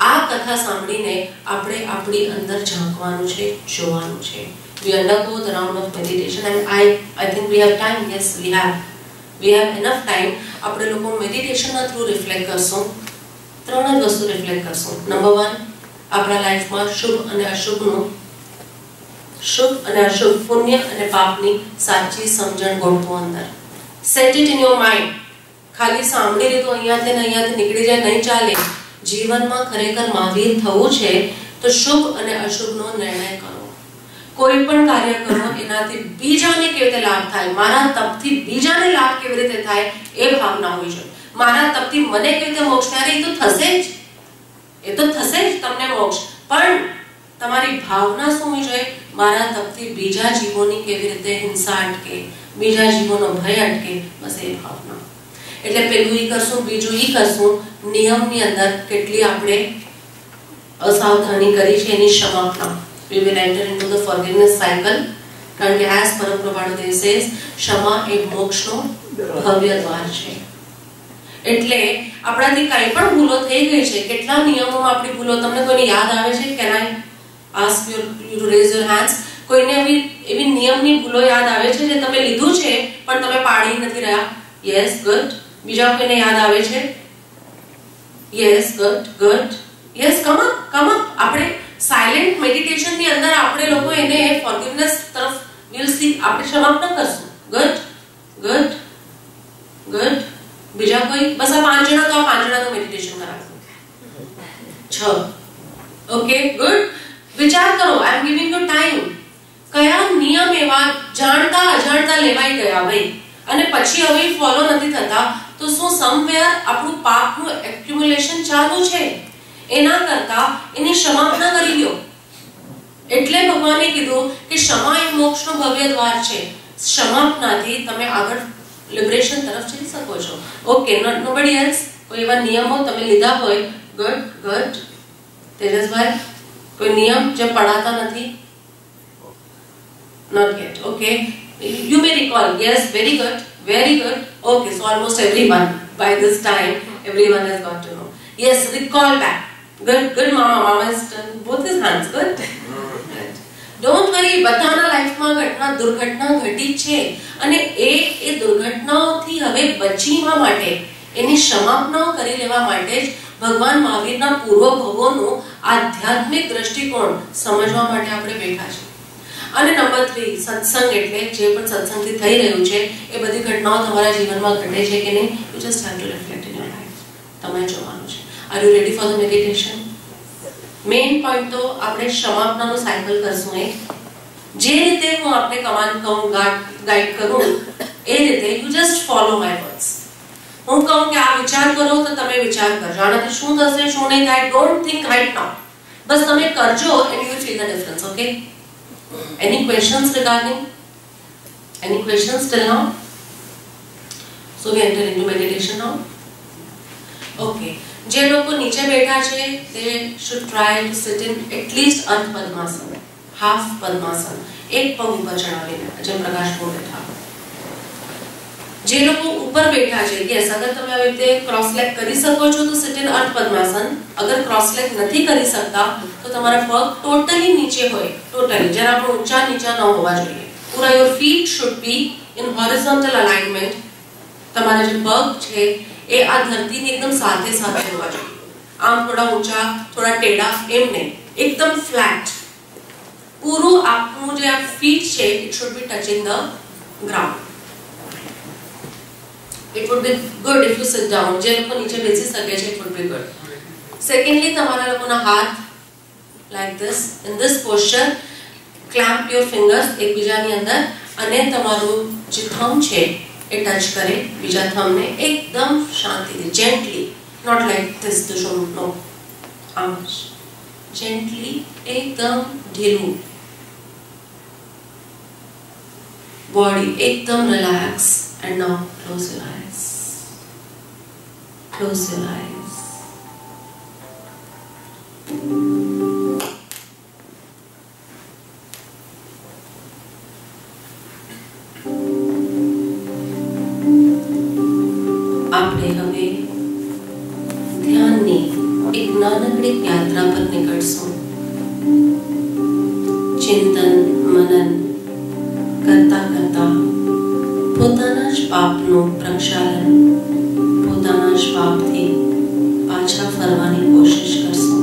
આ કથા સાંભળીને આપણે આપણી અંદર ઝાંકવાનું છે, જોવાનું છે. We undergo the round of meditation and I think we have time. Yes, we have enough time. આપણે લોકો મેડિટેશનના થ્રુ રિફ્લેક્ટ કરશું. 3 જ વસ્તુ રિફ્લેક્ટ કરશું. નંબર 1, આપણા લાઈફમાં શુભ અને અશુભનું, શુભ અને અશુભ, પુણ્ય અને પાપની સાચી સમજણ ગોઠવો અંદર. Set it in your mind. ખાલી સાંભળી લીધું અહીંયાથી નીકળી જાય નહીં ચાલે. જીવનમાં ખરેખર મહાવીર થવું છે તો શુભ અને અશુભનો નિર્ણય કરો. કોઈ પણ કાર્ય કરો એનાથી બીજાને કેવી રીતે લાભ થાય, મારા તપથી બીજાને લાભ કેવી રીતે થાય એ ભાવના હોવી જોઈએ. મારા તપથી મને કેવી રીતે મોક્ષ થાય, એ તો થશે જ, એ તો થશે જ તમને મોક્ષ. પણ તમારી ભાવના શું હોવી જોઈએ? મારા તપથી બીજા જીવોની કેવી રીતે હિંસા અટકે, બીજા જીવોનો ભય અટકે, બસ એ ભાવના. એટલે પેલું ઈ કરશું, બીજું ઈ કરશું. નિયમની અંદર કેટલી આપણે અસાવધાની કરી છે એની ક્ષમાપના. We will enter into the forgiveness cycle. કારણ કે as પરમપ્રભાણો says, ક્ષમા એ મોક્ષનો ભવ્ય દ્વાર છે. એટલે આપણાથી કઈ પણ ભૂલો થઈ ગઈ છે, કેટલા નિયમોમાં આપણી ભૂલો તમને કોઈને યાદ આવે છે? Can I ask you to raise your hands? કોઈને એવી નિયમની ભૂલો યાદ આવે છે જે તમે લીધું છે પણ તમે પાડી નથી રહ્યા? Yes, good. બીજા કોઈને યાદ આવે છે? Yes, good. Yes, come up. આપણે સાયલેન્ટ મેડિટેશન ની અંદર આપણે લોકો એને ફોરગિવનેસ તરફ વિલ સી, આપણે ક્ષમાપના કરશું. ગુડ. બીજા કોઈ? બસ આ 5 જણા તો 5 જણાનું મેડિટેશન કરાવશું. 6. Okay, good. વિચાર કરો. આઈ એમ ગિવિંગ યુ ટાઈમ. કયા નિયમ એવા જાણતા અજાણતા લેવાઈ ગયા ભાઈ અને પછી હવે ફોલો નથી થતા, તો શું સમવેર આપણું પાપનું એક્યુમ્યુલેશન ચાલુ છે? એના કરતા એની ક્ષમાપના કરી લ્યો. એટલે ભગવાને કીધું કે ક્ષમા એ મોક્ષનો ભવ્ય દ્વાર છે. ક્ષમાપનાથી તમે આગળ લિબરેશન તરફ જઈ શકો છો. Okay, nobody else? કોઈ એવા નિયમો તમે લીધા હોય? ગુડ. તેજસભાઈ, કોઈ નિયમ જે પડાતા નથી? Not yet. Okay, you may recall. Yes, very good. Okay, so almost everyone by this time, everyone has got to know. Yes, recall back. Good, mama has done both his hands. Good. Don't worry, બધાના લાઈફમાં દુર્ઘટના ઘટી છે અને એ દુર્ઘટનાઓથી હવે બચીવા માટે, એની ક્ષમાપનાઓ કરી લેવા માટે જ ભગવાન મહાવીરના પૂર્વ ભવોનું આધ્યાત્મિક દ્રષ્ટિકોણ સમજવા માટે આપણે બેઠા છે. અને નંબર 3, સત્સંગ એટલે જે પણ સત્સંગથી થઈ રહ્યું છે એ બધી ઘટનાઓ તમારા જીવનમાં ઘટે છે કે નહીં, you just have to reflect in your life. તમે જોવાનું છે. Are you ready for the meditation? Main point તો આપણે ક્ષમાપનાનું સાયકલ કરશું. જે રીતે હું આપણે કમાન્ડ કહું, ગાઈડ કરું, એ રીતે you just follow my words. હું કહું કે આ વિચાર કરો તો તમે વિચાર કરજો. આનાથી શું થશે શું નહીં થાય, ડોન્ટ થિંક રાઈટ નાઉ. બસ તમે કરજો and you will feel the difference. Okay? Any questions regarding? Any questions till now? So we enter into meditation now. Okay. જે લોકો નીચે બેઠા છે they should try to sit in at least Ardh Padmasana, half Padmasana, એક પગ ઉપર ચડાવીને, જેમ પ્રકાશમાં બેઠા. જે લોકો ઉપર બેઠા છે, yes, અગર તમે આવી રીતે ક્રોસ લેગ કરી શકો છો તો sit in Ardh Padmasana. અગર ક્રોસ લેગ નથી કરી શકતા તો તમારા પગ ટોટલી નીચે હોય, ટોટલી જરા પણ ઊંચા નીચા ન હોવા જોઈએ. પૂરા your feet should be in horizontal alignment. તમારા જે પગ છે એ આ ધરતીની એકદમ સાથે સાથે હોવા જોઈએ. આમ થોડા ઊંચા થોડા ટેડા એમ નહીં, એકદમ ફ્લેટ. પૂરું આપણું જે આ ફીટ છે it should be touching the ground. It would be good if you sit down. જે લોકો નીચે બેસી શકે છે it would be good. Secondly, તમારા લોકોના હાથ like this in this posture, clamp your fingers એકબીજાની અંદર અને તમારું જે thumb છે એ ટચ કરે બીજા thumb ને એકદમ શાંતિથી, gently, not like this to show no, આમ gently, એકદમ ઢીલું. Body એકદમ relax. And now close your eyes. Close your eyes. આપણે હવે ધ્યાનની એક નાનકડી યાત્રા પર નીકળશું. ચિંતન મનન કરતા કરતા પોતાના જ પાપનું પ્રક્ષાલન, પોતાના જ પાપથી પાછા ફરવાની કોશિશ કરશું.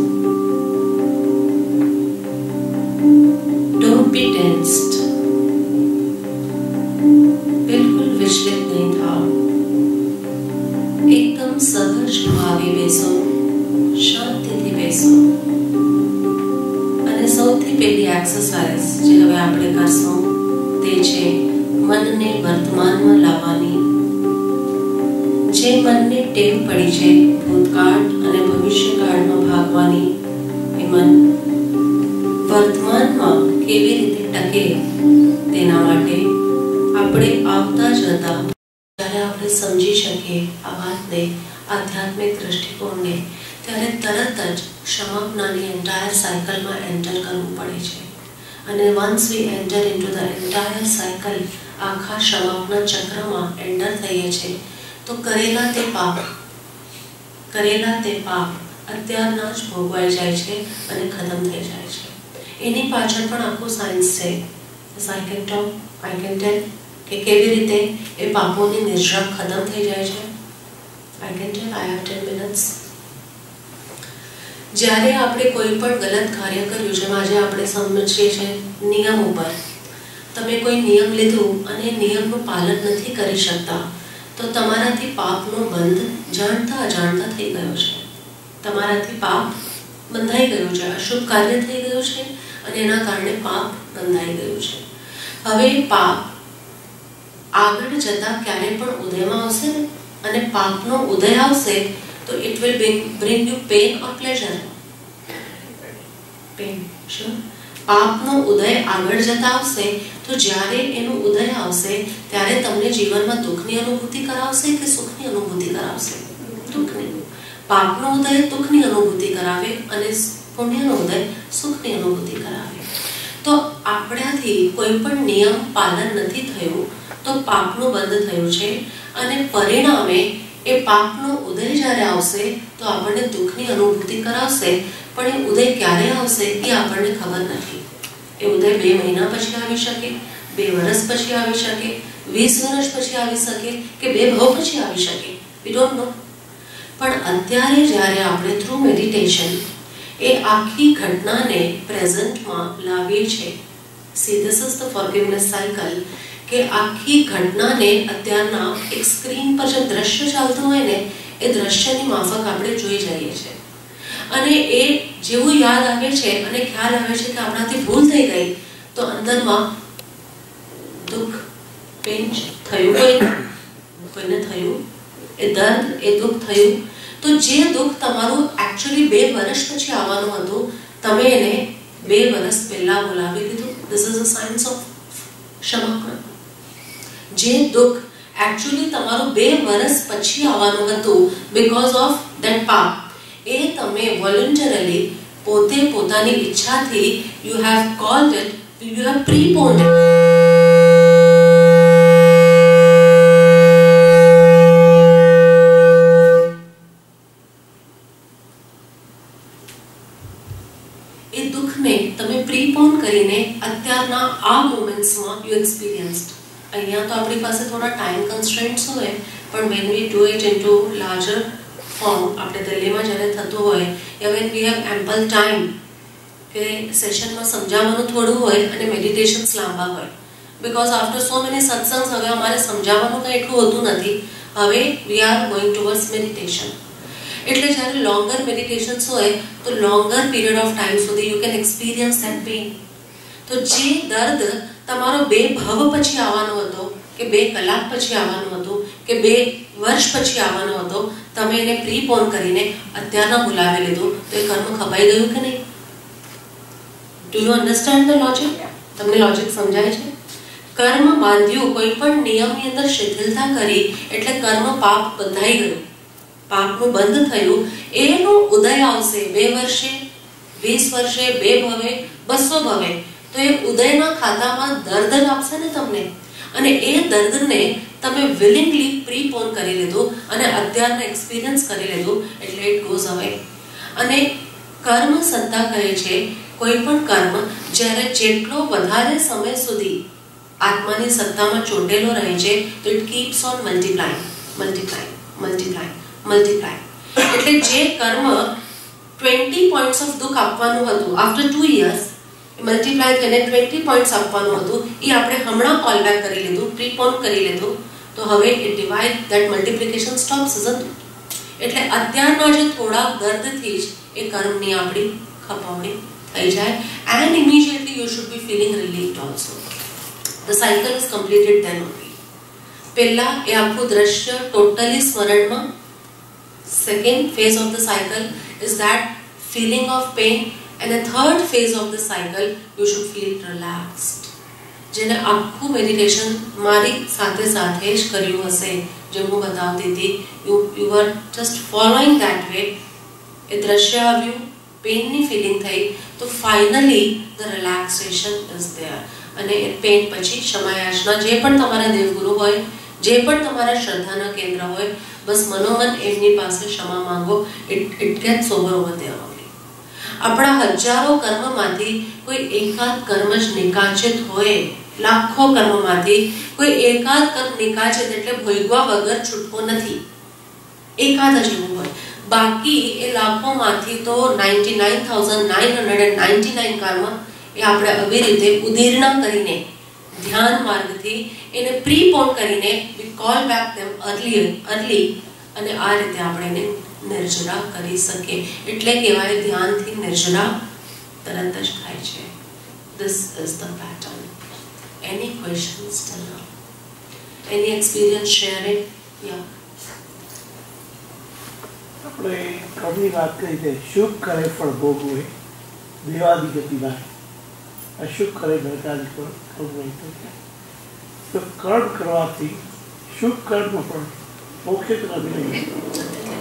Don't be tensed. બિલકુલ વિચલિત નહીં થાઓ. એકદમ સહજ ભાવે બેસો, શાંતિથી બેસો. અને સૌથી પહેલી એક્સરસાઇઝ જે હવે આપણે કરશું તે છે મનને વર્તમાનમાં લાવવાની. જે મનને ટેવ પડી છે ભૂતકાળ અને ભવિષ્યકાળમાં ભાગવાની, એ મન વર્તમાનમાં કેવી રીતે ટકે તેના માટે આપણે આવતા જતા જ્યારે આપણે સમજી શકીએ આ વાતને, આધ્યાત્મિક દ્રષ્ટિકોણને, ત્યારે તરત જ ક્ષમાપનાની એન્ટાયર સાયકલમાં એન્ટર કરવું પડે છે. અને once we enter into the entire cycle, આખા ક્ષમાપના ચક્રમાં એન્ટર થઈએ છીએ તો કરેલા તે પાપ અત્યારના જ ભોગવાઈ જાય છે અને ખતમ થઈ જાય છે. એની પાછળ પણ આખું સાયન્સ છે. I can tell કે કેવી રીતે એ પાપોની નિર્જ્રક ખતમ થઈ જાય છે. I can tell, I have 10 minutes. જ્યારે આપણે કોઈ પણ ગલત કાર્ય કર્યું છે, આજે આપણે સમજીએ છીએ નિયમ ઉપર, તમે કોઈ નિયમ લીધું અને નિયમનું પાલન નથી કરી શકતા તો તમારાથી પાપનો બંધ જાણતા અજાણતા થઈ ગયો છે. તમારાથી પાપ બંધાઈ ગયું છે, અશુભ કાર્ય થઈ ગયું છે અને એના કારણે પાપ બંધાઈ ગયું છે. હવે પાપ આગળ જતા ક્યારે પણ ઉદયમાં આવશે ને, અને પાપનો ઉદય આવશે તો it will bring you pain or pleasure. Pain, sure. પાપનો ઉદય આગળ જતા આવશે તો જ્યારે એનો ઉદય આવશે ત્યારે તમને જીવનમાં દુઃખની અનુભૂતિ કરાવશે કે સુખની અનુભૂતિ કરાવશે? દુઃખની. પાપનો ઉદય દુઃખની અનુભૂતિ કરાવે અને પુણ્યનો ઉદય સુખની અનુભૂતિ કરાવે. તો આપણાથી કોઈ પણ નિયમ પાલન નથી થયું તો પાપનું બંધ થયું છે અને પરિણામે એ પાપનો ઉદય જ્યારે આવશે તો આપણને દુઃખની અનુભૂતિ કરાવશે. પણ એ ઉદય ક્યારે આવશે એ આપણને ખબર નથી. એ ઉદય 2 મહિના પછી આવી શકે, 2 વર્ષ પછી આવી શકે, 20 વર્ષ પછી આવી શકે કે 2 ભાવ પછી આવી શકે. We don't know. પણ અત્યારે જ્યારે આપણે થ્રુ મેડિટેશન એ આખી ઘટનાને પ્રેઝન્ટમાં લાવીએ છે. See, this is the forgiveness cycle. કે આખી ઘટનાને અત્યારના એક સ્ક્રીન પર જે દ્રશ્ય ચાલતું હોય ને એ દ્રશ્યની માફક આપણે જોઈ જઈએ છીએ અને એ જેવું યાદ આવે છે અને ખ્યાલ આવે છે કે આપણાથી ભૂલ થઈ ગઈ તો અંદરમાં દુઃખ પેન થયું કોઈને થયું એ દર્દ એ દુઃખ થયું તો જે દુઃખ તમારું એકચ્યુઅલી 2 વર્ષ પછી આવવાનું હતું તમે એને 2 વર્ષ પહેલા બોલાવી લીધું. This is a science of ક્ષમાપણ. જે દુઃખ એકચ્યુઅલી તમારું 2 વર્ષ પછી આવવાનું હતું બીકોઝ ઓફ ધેટ પાપ એ તમે વોલન્ટરીલી પોતે પોતાની ઈચ્છાથી you have called it, you have preponed it. એ દુઃખને તમે પ્રીપોન કરીને અત્યારના આ મોમેન્ટ્સમાં યુ એક્સપિરિયન્સ્ડ. અહીંયા તો આપણી પાસે થોડા ટાઈમ કન્સ્ટ્રેન્ટ્સ હોય પણ when we do it into larger form આપણે દિલ્હીમાં જ્યારે થતું હોય યા when we have ample time કે સેશનમાં સમજાવવાનું થોડું હોય અને મેડિટેશન્સ લાંબા હોય because after so many સત્સંગ્સ હવે અમારે સમજાવવાનું કંઈ એટલું હોતું નથી. હવે we are going towards meditation. એટલે જ્યારે લોંગર મેડિટેશન્સ હોય તો લોંગર પીરિયડ ઓફ ટાઈમ સુધી you can experience that pain. તો જે દર્દ તમારો 2 ભવ પછી આવવાનો હતો કે 2 કલાક પછી આવવાનું હતું કે 2 વર્ષ પછી આવવાનો હતો તમે એને પ્રીપોન કરીને અત્યારના બોલાવી લીધું તો એ કર્મ ખપાઈ ગયું કે નહીં? Do you understand the logic? તમને લોજિક સમજાય છે? કર્મ બાંધ્યું, કોઈ પણ નિયમની અંદર શિથિલતા કરી એટલે કર્મ પાપ બંધાઈ ગયું, પાપનું બંધ થયું. એનો ઉદય આવશે 2 વર્ષે, 20 વર્ષે, 2 ભવે, 200 ભવે તો એ ઉદયના ખાતામાં દર્દ જ આપશે ને તમને. અને એ દર્દને તમે વિલિંગલી પ્રીપોન કરી લીધું અને અત્યારનો એક્સપિરિયન્સ કરી લીધું એટલે ઇટ ગોઝ અવે. અને કર્મ સત્તા કહે છે કોઈ પણ કર્મ જ્યારે જેટલો વધારે સમય સુધી આત્માની સત્તામાં ચોંટેલો રહે છે તો it keeps on multiplying multiplying multiplying multiplying. એટલે જે કર્મ 20 પોઈન્ટ્સ ઓફ દુઃખ આપવાનું હતું આફ્ટર 2 years મલ્ટીપ્લાય થઈને 20 પોઈન્ટ્સ આપવાનું હતું એ આપણે હમણાં કોલ બેક કરી લીધું, પ્રીપોન કરી લીધું તો હવે it divide that multiplication stops isn't. એટલે અત્યારના જે થોડા દર્દથી જ એ કર્મની આપણી ખપાવણી થઈ જાય and immediately you should be feeling relieved also. The cycle is completed then only. પહેલા એ આખું દ્રશ્ય ટોટલી સ્મરણમાં. Second phase of the cycle is that feeling of pain. And the third phase of the cycle, you should feel relaxed. જેને આખું meditation મારી સાથે સાથે જ કર્યું હશે જે હું બતાવતી હતી, you were just following that way. એ દ્રશ્ય આવ્યું, પેઇનની ફિલિંગ થઈ તો finally the relaxation is there. અને એ પેઇન પછી ક્ષમાયાચના જે પણ તમારા દેવગુરુ હોય, જે પણ તમારા શ્રદ્ધાના કેન્દ્ર હોય, બસ મનોમન એમની પાસે ક્ષમા માંગો. it gets over over there. આપણા હજારો કર્મમાંથી કોઈ એકાદ કર્મ જ નિકાચિત હોય, લાખો કર્મમાંથી કોઈ એકાદ કર્મ નિકાચિત એટલે ભોગવા વગર છૂટકો નથી, એકાદ જ એવું હોય. બાકી એ લાખોમાંથી તો 99,999 કર્મ એ આપણે આવી રીતે ઉદીર્ણ કરીને ધ્યાન માર્ગથી એને પ્રીપોન કરીને we call back them early અને આ રીતે આપણે એને નિર્જરા કરી શકે. એટલે કહેવાય ધ્યાનથી નિર્જરા તરત જ થાય છે. This is the pattern. Any questions till now? Any experience sharing? Yeah. આપણે કર્મની વાત કરી છે, શુભ કરે ફળ ભોગવે દેવાદી ગતિ નાય, અશુભ કરે નરકાદી ફળ ભોગવે. તો કર્મ કરવાથી શુભ કર્મ પણ મોક્ષ નહીં,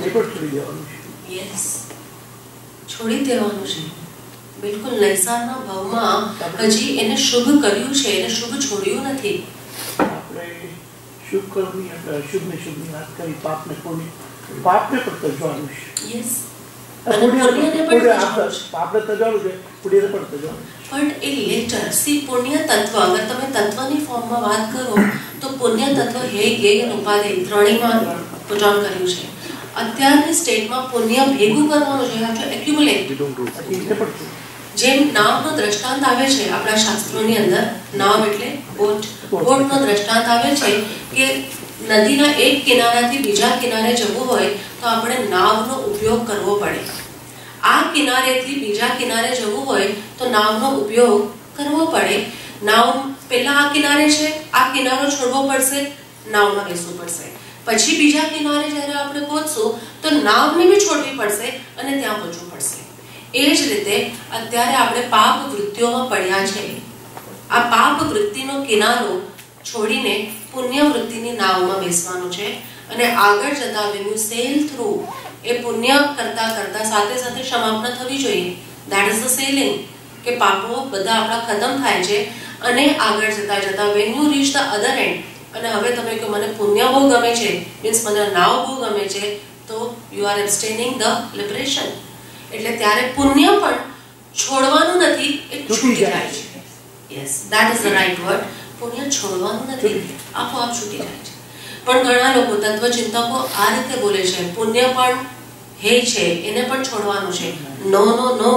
એ પણ છોડી દેવાનું છે. યસ, છોડી દેવાનું છે. બિલકુલ નૈસારના ભાવમાં હજી એને શુભ કર્યું છે, એને શુભ છોડ્યું નથી. આપણે શુભ કર્મની અંદર અશુભ ને શુભની વાત કરી, પાપને પુણ્ય, પાપને પણ તજવાનું છે. યસ, પાપને તજવાનું છે, પુણ્યને પણ તજવાનું છે. બટ એ લેટર સી પુણ્ય તત્વ, અગર તમે તત્વની ફોર્મમાં વાત કરો તો પુણ્ય તત્વ હે જ્ઞેય અને ઉપાદેય ત્રણેયમાં પુટ ઓન કર્યું છે. અત્યારની સ્ટેટમાં પુણ્ય ભેગું કરવાનું છે, have to accumulate. જેમ નાવનો દ્રષ્ટાંત આવે છે આપણા શાસ્ત્રોની અંદર, નાવ એટલે બોટ, બોટનો દ્રષ્ટાંત આવે છે કે નદીના એક કિનારાથી બીજા કિનારે જવું હોય તો આપણે નાવનો ઉપયોગ કરવો પડે. આ કિનારેથી બીજા કિનારે જવું હોય તો નાવનો ઉપયોગ કરવો પડે. નાવ પહેલા આ કિનારે છે, આ કિનારો છોડવો પડશે, નાવમાં બેસવું પડશે. પછી બીજા કિનારે જ્યારે આપણે પહોંચશું તો નાવને બી છોડવી પડશે અને ત્યાં પહોંચવું પડશે. એ જ રીતે અત્યારે આપણે પાપ વૃત્તિઓમાં પડ્યા છે. આ પાપ વૃત્તિનો કિનારો છોડીને પુણ્ય વૃત્તિની નાવમાં બેસવાનું છે અને આગળ જતા when you sail through, એ પુણ્ય કરતા કરતા સાથે સાથે સમાપ્ત થવી જોઈએ. that is the sailing, કે પાપો બધા આપણા ખતમ થાય છે અને આગળ જતા જતા when you reach the other end, અને હવે તમે કે મને પુણ્ય બહુ ગમે છે, મીન્સ મને નાવ બહુ ગમે છે, તો you are abstaining the liberation. એટલે ત્યારે પુણ્ય પણ છોડવાનું નથી, એ છૂટી જાય છે. Yes, that is the right word. પુણ્ય છોડવાનું નથી, આપોઆપ છૂટી જાય છે. પણ ઘણા લોકો તત્વચિંતકો આ રીતે બોલે છે, પુણ્ય પણ હે છે, એને પણ છોડવાનું છે. નો નો નો,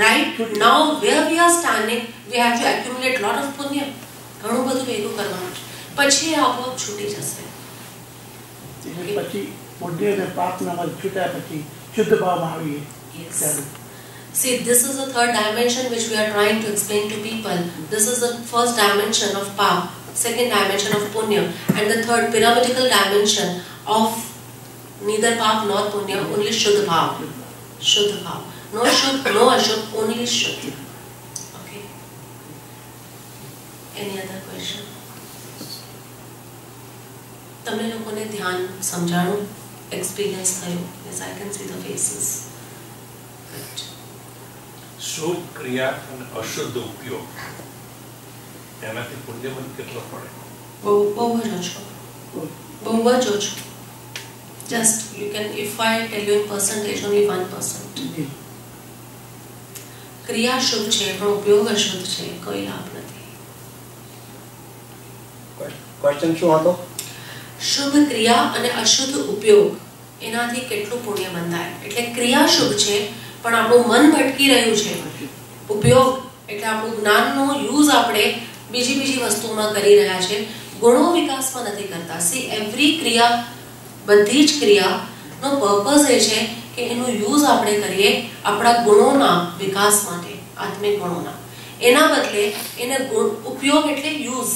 right now where we are standing we have to accumulate lot of punya, ઘણું બધું ભેગું કરવાનું છે, પછી આપોઆપ છૂટી જશે. પછી પુણ્ય અને પાપના માંથી છૂટ્યા પછી શુદ્ધ ભાવમાં આવીએ. Yes. See, this is the third dimension which we are trying to explain to people. This is the first dimension of Pap, second dimension of Punya, and the third pyramidical dimension of neither Pap nor Punya, only Shuddha Bhav. Shuddha Bhav. No Shuddha, no Ashuddha, only Shuddha. Okay. Any other question? તમને લોકોને ધ્યાન સમજાણું, experience થયું? Yes, I can see the faces. Good. શુભ ક્રિયા અને અશુદ્ધ ઉપયોગ એનાથી પુણ્યબંધ કેટલો પડે? બહુ જ ઓછો, બહુ જ ઓછો. Just you can, if I tell you in percentage, only 1%. ક્રિયા શુભ છે પણ ઉપયોગ અશુદ્ધ છે, કોઈ લાભ નથી. ક્વેશ્ચન શું હતો? શુભ ક્રિયા અને અશુદ્ધ ઉપયોગ એનાથી કેટલું પુણ્ય બંધાય? એટલે ક્રિયા શુભ છે પણ આપણું મન ભટકી રહ્યું છે. ઉપયોગ એટલે આપણું જ્ઞાનનો યુઝ આપણે બીજી વસ્તુમાં કરી રહ્યા છે, ગુણો વિકાસમાં નથી કરતા. સી, એવરી ક્રિયા, બધી જ ક્રિયાનો પર્પઝ એ છે કે એનો યુઝ આપણે કરીએ આપણા ગુણોના વિકાસ માટે, આત્મિક ગુણોના. એના બદલે એને ઉપયોગ એટલે યુઝ.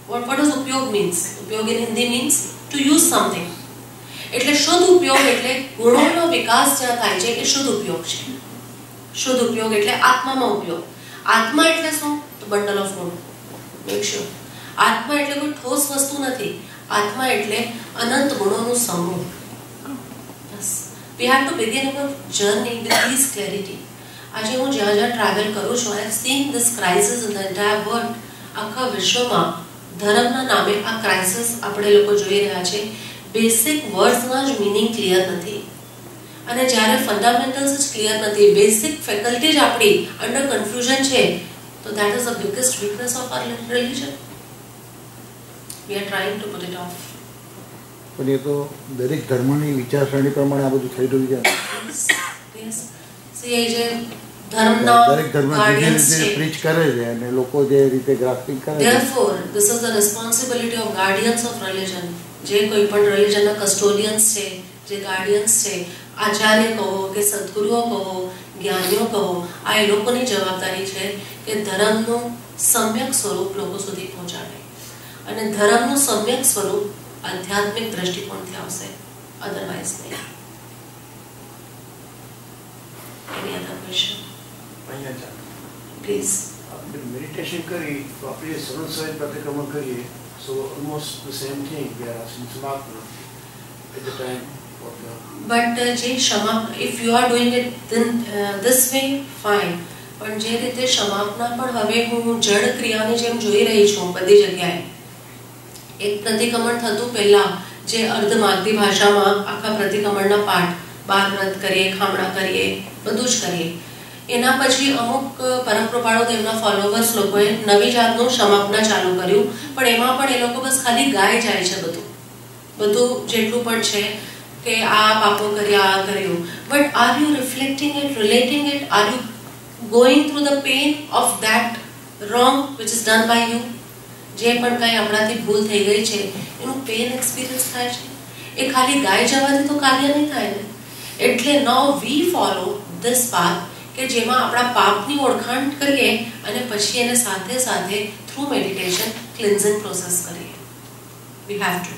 what does ઉપયોગ means? ઉપયોગ in Hindi means to use something. એટલે શુદ્ધ ઉપયોગ એટલે ગુણોનો વિકાસ જ્યાં થાય છે એ શુદ્ધ ઉપયોગ છે. શુદ્ધ ઉપયોગ એટલે આત્મામાં ઉપયોગ. આત્મા એટલે શું? તો બંડલ ઓફ ગુણ. Make sure. આત્મા એટલે કોઈ ઠોસ વસ્તુ નથી. આત્મા એટલે અનંત ગુણોનું સમૂહ. બસ. We have to begin our journey with this clarity. આજે હું જ્યાં જ્યાં ટ્રાવેલ કરું છું, I have seen this crisis in the entire world. આખા વિશ્વમાં ધર્મના નામે આ ક્રાઇસિસ આપણે લોકો જોઈ રહ્યા છે. બેસિક વર્ડ્સના જ મીનિંગ ક્લિયર નથી, અને જ્યારે ફંડામેન્ટલ્સ જ ક્લિયર નથી, બેસિક ફેકલ્ટી જ આપણી અંડર કન્ફ્યુઝન છે, તો that is the biggest weakness of our religion. We are trying to put it off. પણ એ તો દરેક ધર્મની વિચારસરણી પ્રમાણે આ બધું થઈ રહ્યું છે. Yes. See, એ જે ધર્મના દરેક ધર્મ જે રીતે પ્રીચ કરે છે અને લોકો જે રીતે ગ્રાસ્પિંગ કરે છે. Therefore, this is the responsibility of guardians of religion. જે કોઈ પણ રિલિજનના કસ્ટોડિયન્સ છે, જે ગાર્ડિયન્સ છે, આચાર્ય કહો કે સદગુરુઓ કહો, જ્ઞાનીઓ કહો, આ એ લોકોની જવાબદારી છે કે ધર્મનું સમ્યક સ્વરૂપ લોકો સુધી પહોંચાડે. અને ધર્મનું સમ્યક સ્વરૂપ આધ્યાત્મિક દ્રષ્ટિકોણથી આવશે, અધરવાઇઝ નહીં. Any other question? Please. આપણે મેડિટેશન કરી તો આપણે સરળ સહજ પ્રતિક્રમણ કરીએ, so almost the same thing we are asking Samatma at the time of the... But જે સમાપ્ત, if you are doing it then this way, fine. પણ જે રીતે સમાપના પણ હવે હું જડ ક્રિયાની જેમ જોઈ રહી છું બધી જગ્યાએ. એક પ્રતિક્રમણ થતું પહેલા જે અર્ધમાગધી ભાષામાં આખા પ્રતિક્રમણના પાઠ, 12 વ્રત કરીએ, ખામણા કરીએ, બધું જ કરીએ. એના પછી અમુક પરમપ્રપાળો તેમના ફોલોવર્સ લોકોએ નવી જાતનું સમાપના ચાલુ કર્યું, પણ એમાં પણ એ લોકો બસ ખાલી ગાય જાય છે. બધું જેટલું પણ છે કે આ પાપો કર્યા, આ કર્યું, but are you reflecting it, relating it? Are you going through the pain of that wrong which is done by you? જે પણ કંઈ આપણાથી ભૂલ થઈ ગઈ છે એનું પેન એક્સપિરિયન્સ થાય છે. એ ખાલી ગાઈ જવાથી તો કાર્ય નહીં થાય ને. એટલે now we follow this path કે જેમાં આપણા પાપની ઓળખાણ કરીએ અને પછી એને સાથે સાથે થ્રુ મેડિટેશન ક્લિન્ઝિંગ પ્રોસેસ કરીએ. we have to.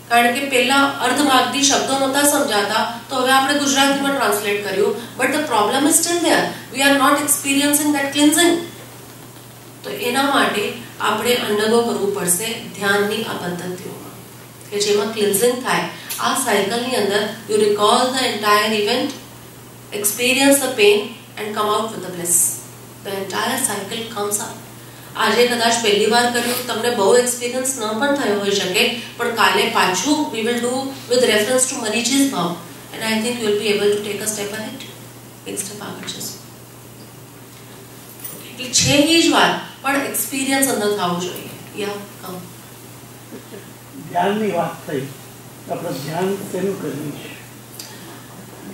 કારણ કે પહેલા અર્ધમાર્ગી શબ્દો નહોતા સમજાતા તો હવે આપણે ગુજરાતીમાં ટ્રાન્સલેટ કર્યું, but the problem is still there. We are not experiencing that cleansing. તો એના માટે આપણે અંડરગો કરવું પડશે ધ્યાનની આ પદ્ધતિઓમાં કે જેમાં ક્લિન્ઝિંગ થાય. આ સાયકલની અંદર you recall the entire event, experience the pain and come out with the bliss. The entire cycle comes up. આજે કદાચ પહેલી વાર કર્યું, તમને બહુ એક્સપિરિયન્સ ન પણ થયો હોઈ શકે, પણ કાલે પાછું we will do with reference to Marichi's ભાવ and I think you will be able to take a step ahead. એક સ્ટેપ આગળ જશો. એટલે છે એ જ વાત, પણ એક્સપિરિયન્સ અંદર થવું જોઈએ. યા કમ. ધ્યાનની વાત થઈ, આપણે ધ્યાન શેનું કરવું છે?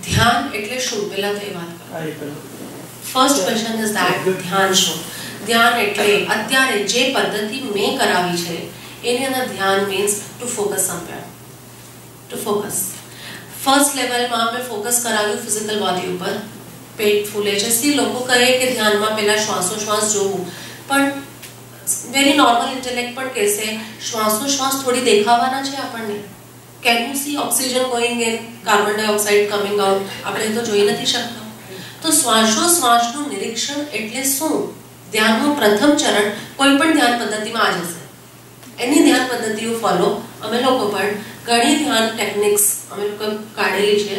ધ્યાન એટલે શું? પહેલા તો એ વાત કરો. ફર્સ્ટ ક્વેશ્ચન ઇઝ ધેટ ધ્યાન શું? ધ્યાન એટલે અત્યારે જે પદ્ધતિ મેં કરાવી છે એની અંદર ધ્યાન means to focus somewhere. Two focus. First લેવલમાં મેં ફોકસ કરાવ્યું ફિઝિકલ બોડી ઉપર. પેટ ફૂલે છે. સી લોકો કહે કે ધ્યાનમાં પહેલા શ્વાસોશ્વાસ જોવું, પણ વેરી નોર્મલ ઇન્ટેલેક્ટ પણ કહેશે શ્વાસોશ્વાસ થોડી દેખાવાના છે આપણને. Can you C oxygen going in, carbon dioxide coming out? આપણે તો જોઈ નથી શકતા. તો શ્વાસોશ્વાસનું નિરીક્ષણ એટલે શું? ધ્યાનનું પ્રથમ ચરણ કોઈ પણ ધ્યાન પદ્ધતિમાં આ જશે. એની ધ્યાન પદ્ધતિઓ ફોલો અમે લોકો પણ ઘણી ધ્યાન ટેકનિક્સ અમે લોકો કાઢેલી છે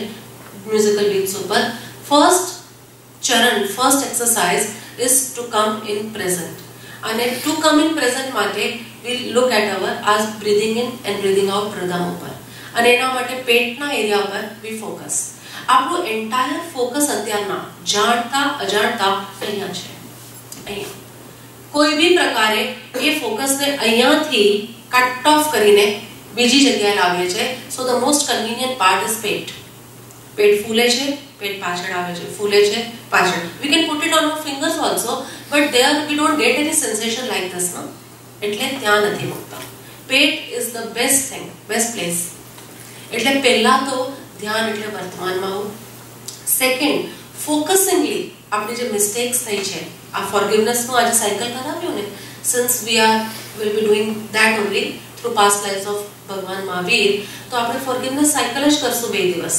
મ્યુઝિકલ બીટ્સ ઉપર. ફર્સ્ટ ચરણ, first exercise is to come in present. અને ટુ કમ ઇન પ્રેઝન્ટ માટે we look at our as breathing in and breathing out rhythm ઉપર. અને એના માટે પેટના એરિયા પર વી ફોકસ. આપણું એન્ટાયર ફોકસ અત્યારના જાણતા અજાણતા અહીંયા છે. અહીંયા કોઈ બી પ્રકારે એ ફોકસને અહીંયાથી કટ ઓફ કરીને બીજી જગ્યાએ લાવીએ છીએ. So the most convenient part is પેટ. પેટ ફૂલે છે, પેટ પાછળ આવે છે, ફૂલે છે, પાછળ. We can put it on our fingers also, but there we don't get any sensation like this, no. એટલે ત્યાં નથી મૂકતા. પેટ is the best thing, best place. એટલે પહેલા તો ધ્યાન એટલે વર્તમાનમાં હોવું. સેકન્ડ, ફોકસિંગલી આપણી જે મિસ્ટેક્સ થઈ છે, આ ફોરગિવનેસનું આજે સાયકલ કરાવ્યું ને, since we will be doing that only through past lives of Bhagwan Mahavir, તો આપણે ફોરગિવનેસ સાયકલ જ કરશું 2 દિવસ.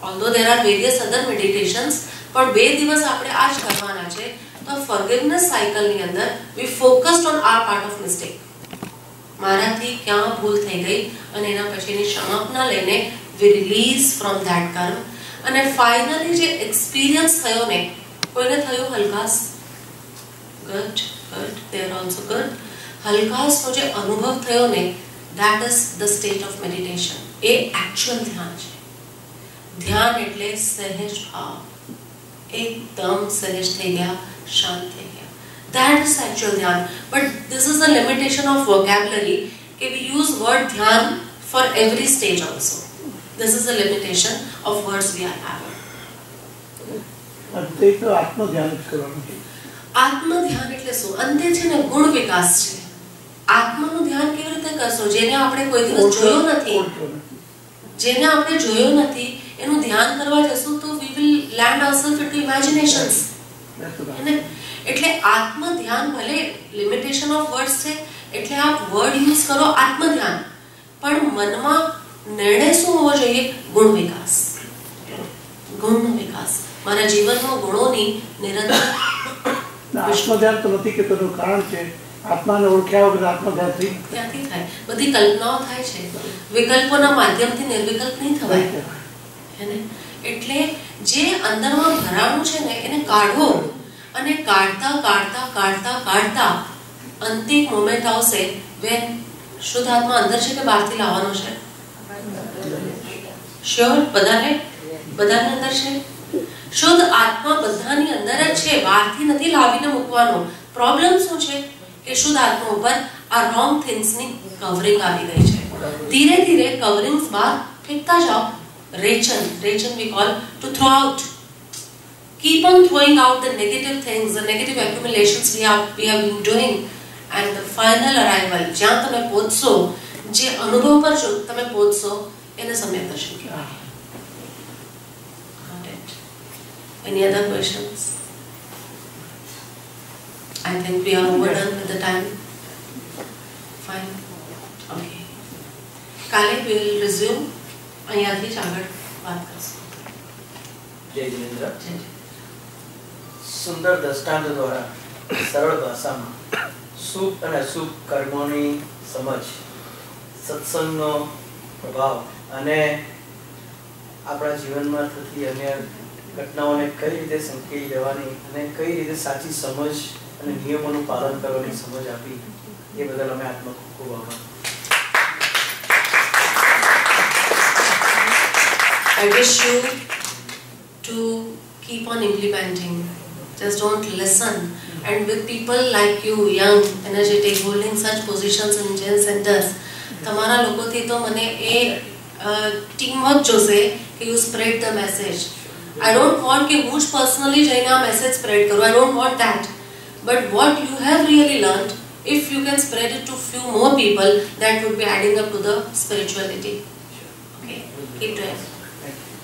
ઓલ્ધો દેર આર વેરિયસ અધર મેડિટેશન્સ, પણ 2 દિવસ આપણે આ જ કરવાના છે. તો ફોરગિવનેસ સાયકલની અંદર we focused on our part of mistake. મારાથી ક્યાં ભૂલ થઈ ગઈ અને એના પછીની ક્ષમાપના લઈને વી રિલીઝ ફ્રોમ ધેટ કર્મ. અને ફાઇનલી જે એક્સપિરિયન્સ થયો ને, કોઈને થયું હલકાસ, good good, they are also good. હલકાસનો જે અનુભવ થયો ને, that is the state of meditation. એ એકચ્યુઅલ ધ્યાન છે. ધ્યાન એટલે સહેજ ભાવ, એકદમ સહેજ થઈ ગયા, શાંત થઈ ગયા. That is actual dhyan. But this is the limitation of vocabulary. Okay, we use word dhyan for every stage also. This is the limitation of words we are having. અંતે તો આત્મધ્યાન જ કરવાનું છે. આત્મધ્યાન એટલે શું? અંતે છે ને ગુણ વિકાસ છે. આત્માનું ધ્યાન કેવી રીતે કરશો? જેને આપણે કોઈ દિવસ જોયો નથી, જેને આપણે જોયો નથી એનું ધ્યાન કરવા જશું તો we will land ourselves into imaginations. એટલે આત્મ ધ્યાન ભલે લિમિટેશન ઓફ વર્ડ્સ છે, એટલે આપ વર્ડ યુઝ કરો આત્મ ધ્યાન, પણ મનમાં નિર્ણય શું હોવો જોઈએ? ગુણ વિકાસ. ગુણનો વિકાસ. મારા જીવનમાં ગુણોની નિરંતર આત્મધ્યાન તો નથી કે તેનું કારણ છે આત્માને ઓળખ્યા વગર આત્મધ્યાન ત્યાંથી થાય. બધી કલ્પનાઓ થાય છે. વિકલ્પોના માધ્યમથી નિર્વિકલ્પ નહીં થવાય. એટલે જે અંદરમાં ભરાણું છે ને એને કાઢો, અને કાઢતા કાઢતા કાઢતા કાઢતા અંતે એક મોમેન્ટ આવશે when શુદ્ધ આત્મા અંદર છે કે બહારથી લાવવાનો છે? શ્યોર? બધાને અંદર છે. શુદ્ધ આત્મા બધાની અંદર જ છે, બહારથી નથી લાવીને મૂકવાનો. પ્રોબ્લેમ શું છે કે શુદ્ધ આત્મા ઉપર આ રોંગ થિંગ્સની કવરિંગ આવી ગઈ છે. ધીરે ધીરે કવરિંગ્સ બહાર ફેંકતા જાઓ Rechan we call, to throw out. Keep on throwing out the negative things, the negative accumulations we have been doing, and the final arrival, જ્યાં તમે પહોંચશો, જે અનુભવ પર તમે પહોંચશો, એને સમ્યક દર્શન કહેવાય. Any other questions? I think we are overdone with the time. Fine. Okay. કાલે we will resume. અહીંયાથી જ આગળ વાત કરશું. જય જિનેન્દ્ર. સુંદર દ્રષ્ટાંત દ્વારા સરળ ભાષામાં શુભ અને અશુભ કર્મોની સમજ, સત્સંગનો પ્રભાવ અને આપણા જીવનમાં થતી અન્ય ઘટનાઓને કઈ રીતે સંકેલી લેવાની અને કઈ રીતે સાચી સમજ અને નિયમોનું પાલન કરવાની સમજ આપી, એ બદલ અમે આપનો ખૂબ ખૂબ આભાર. I wish you to keep on implementing. Just don't listen. And with people like you, young, energetic, holding such positions in jain centers, તમારા લોકોથી તો મને એ ટીમવર્ક જોશે કે you spread the message. I don't want કે હું જ personally જઈને આ message spread કરું. I don't want that. But what you have really learned, if you can spread it to few more people, that would be adding up to the spirituality. Okay, keep doing. Thank you.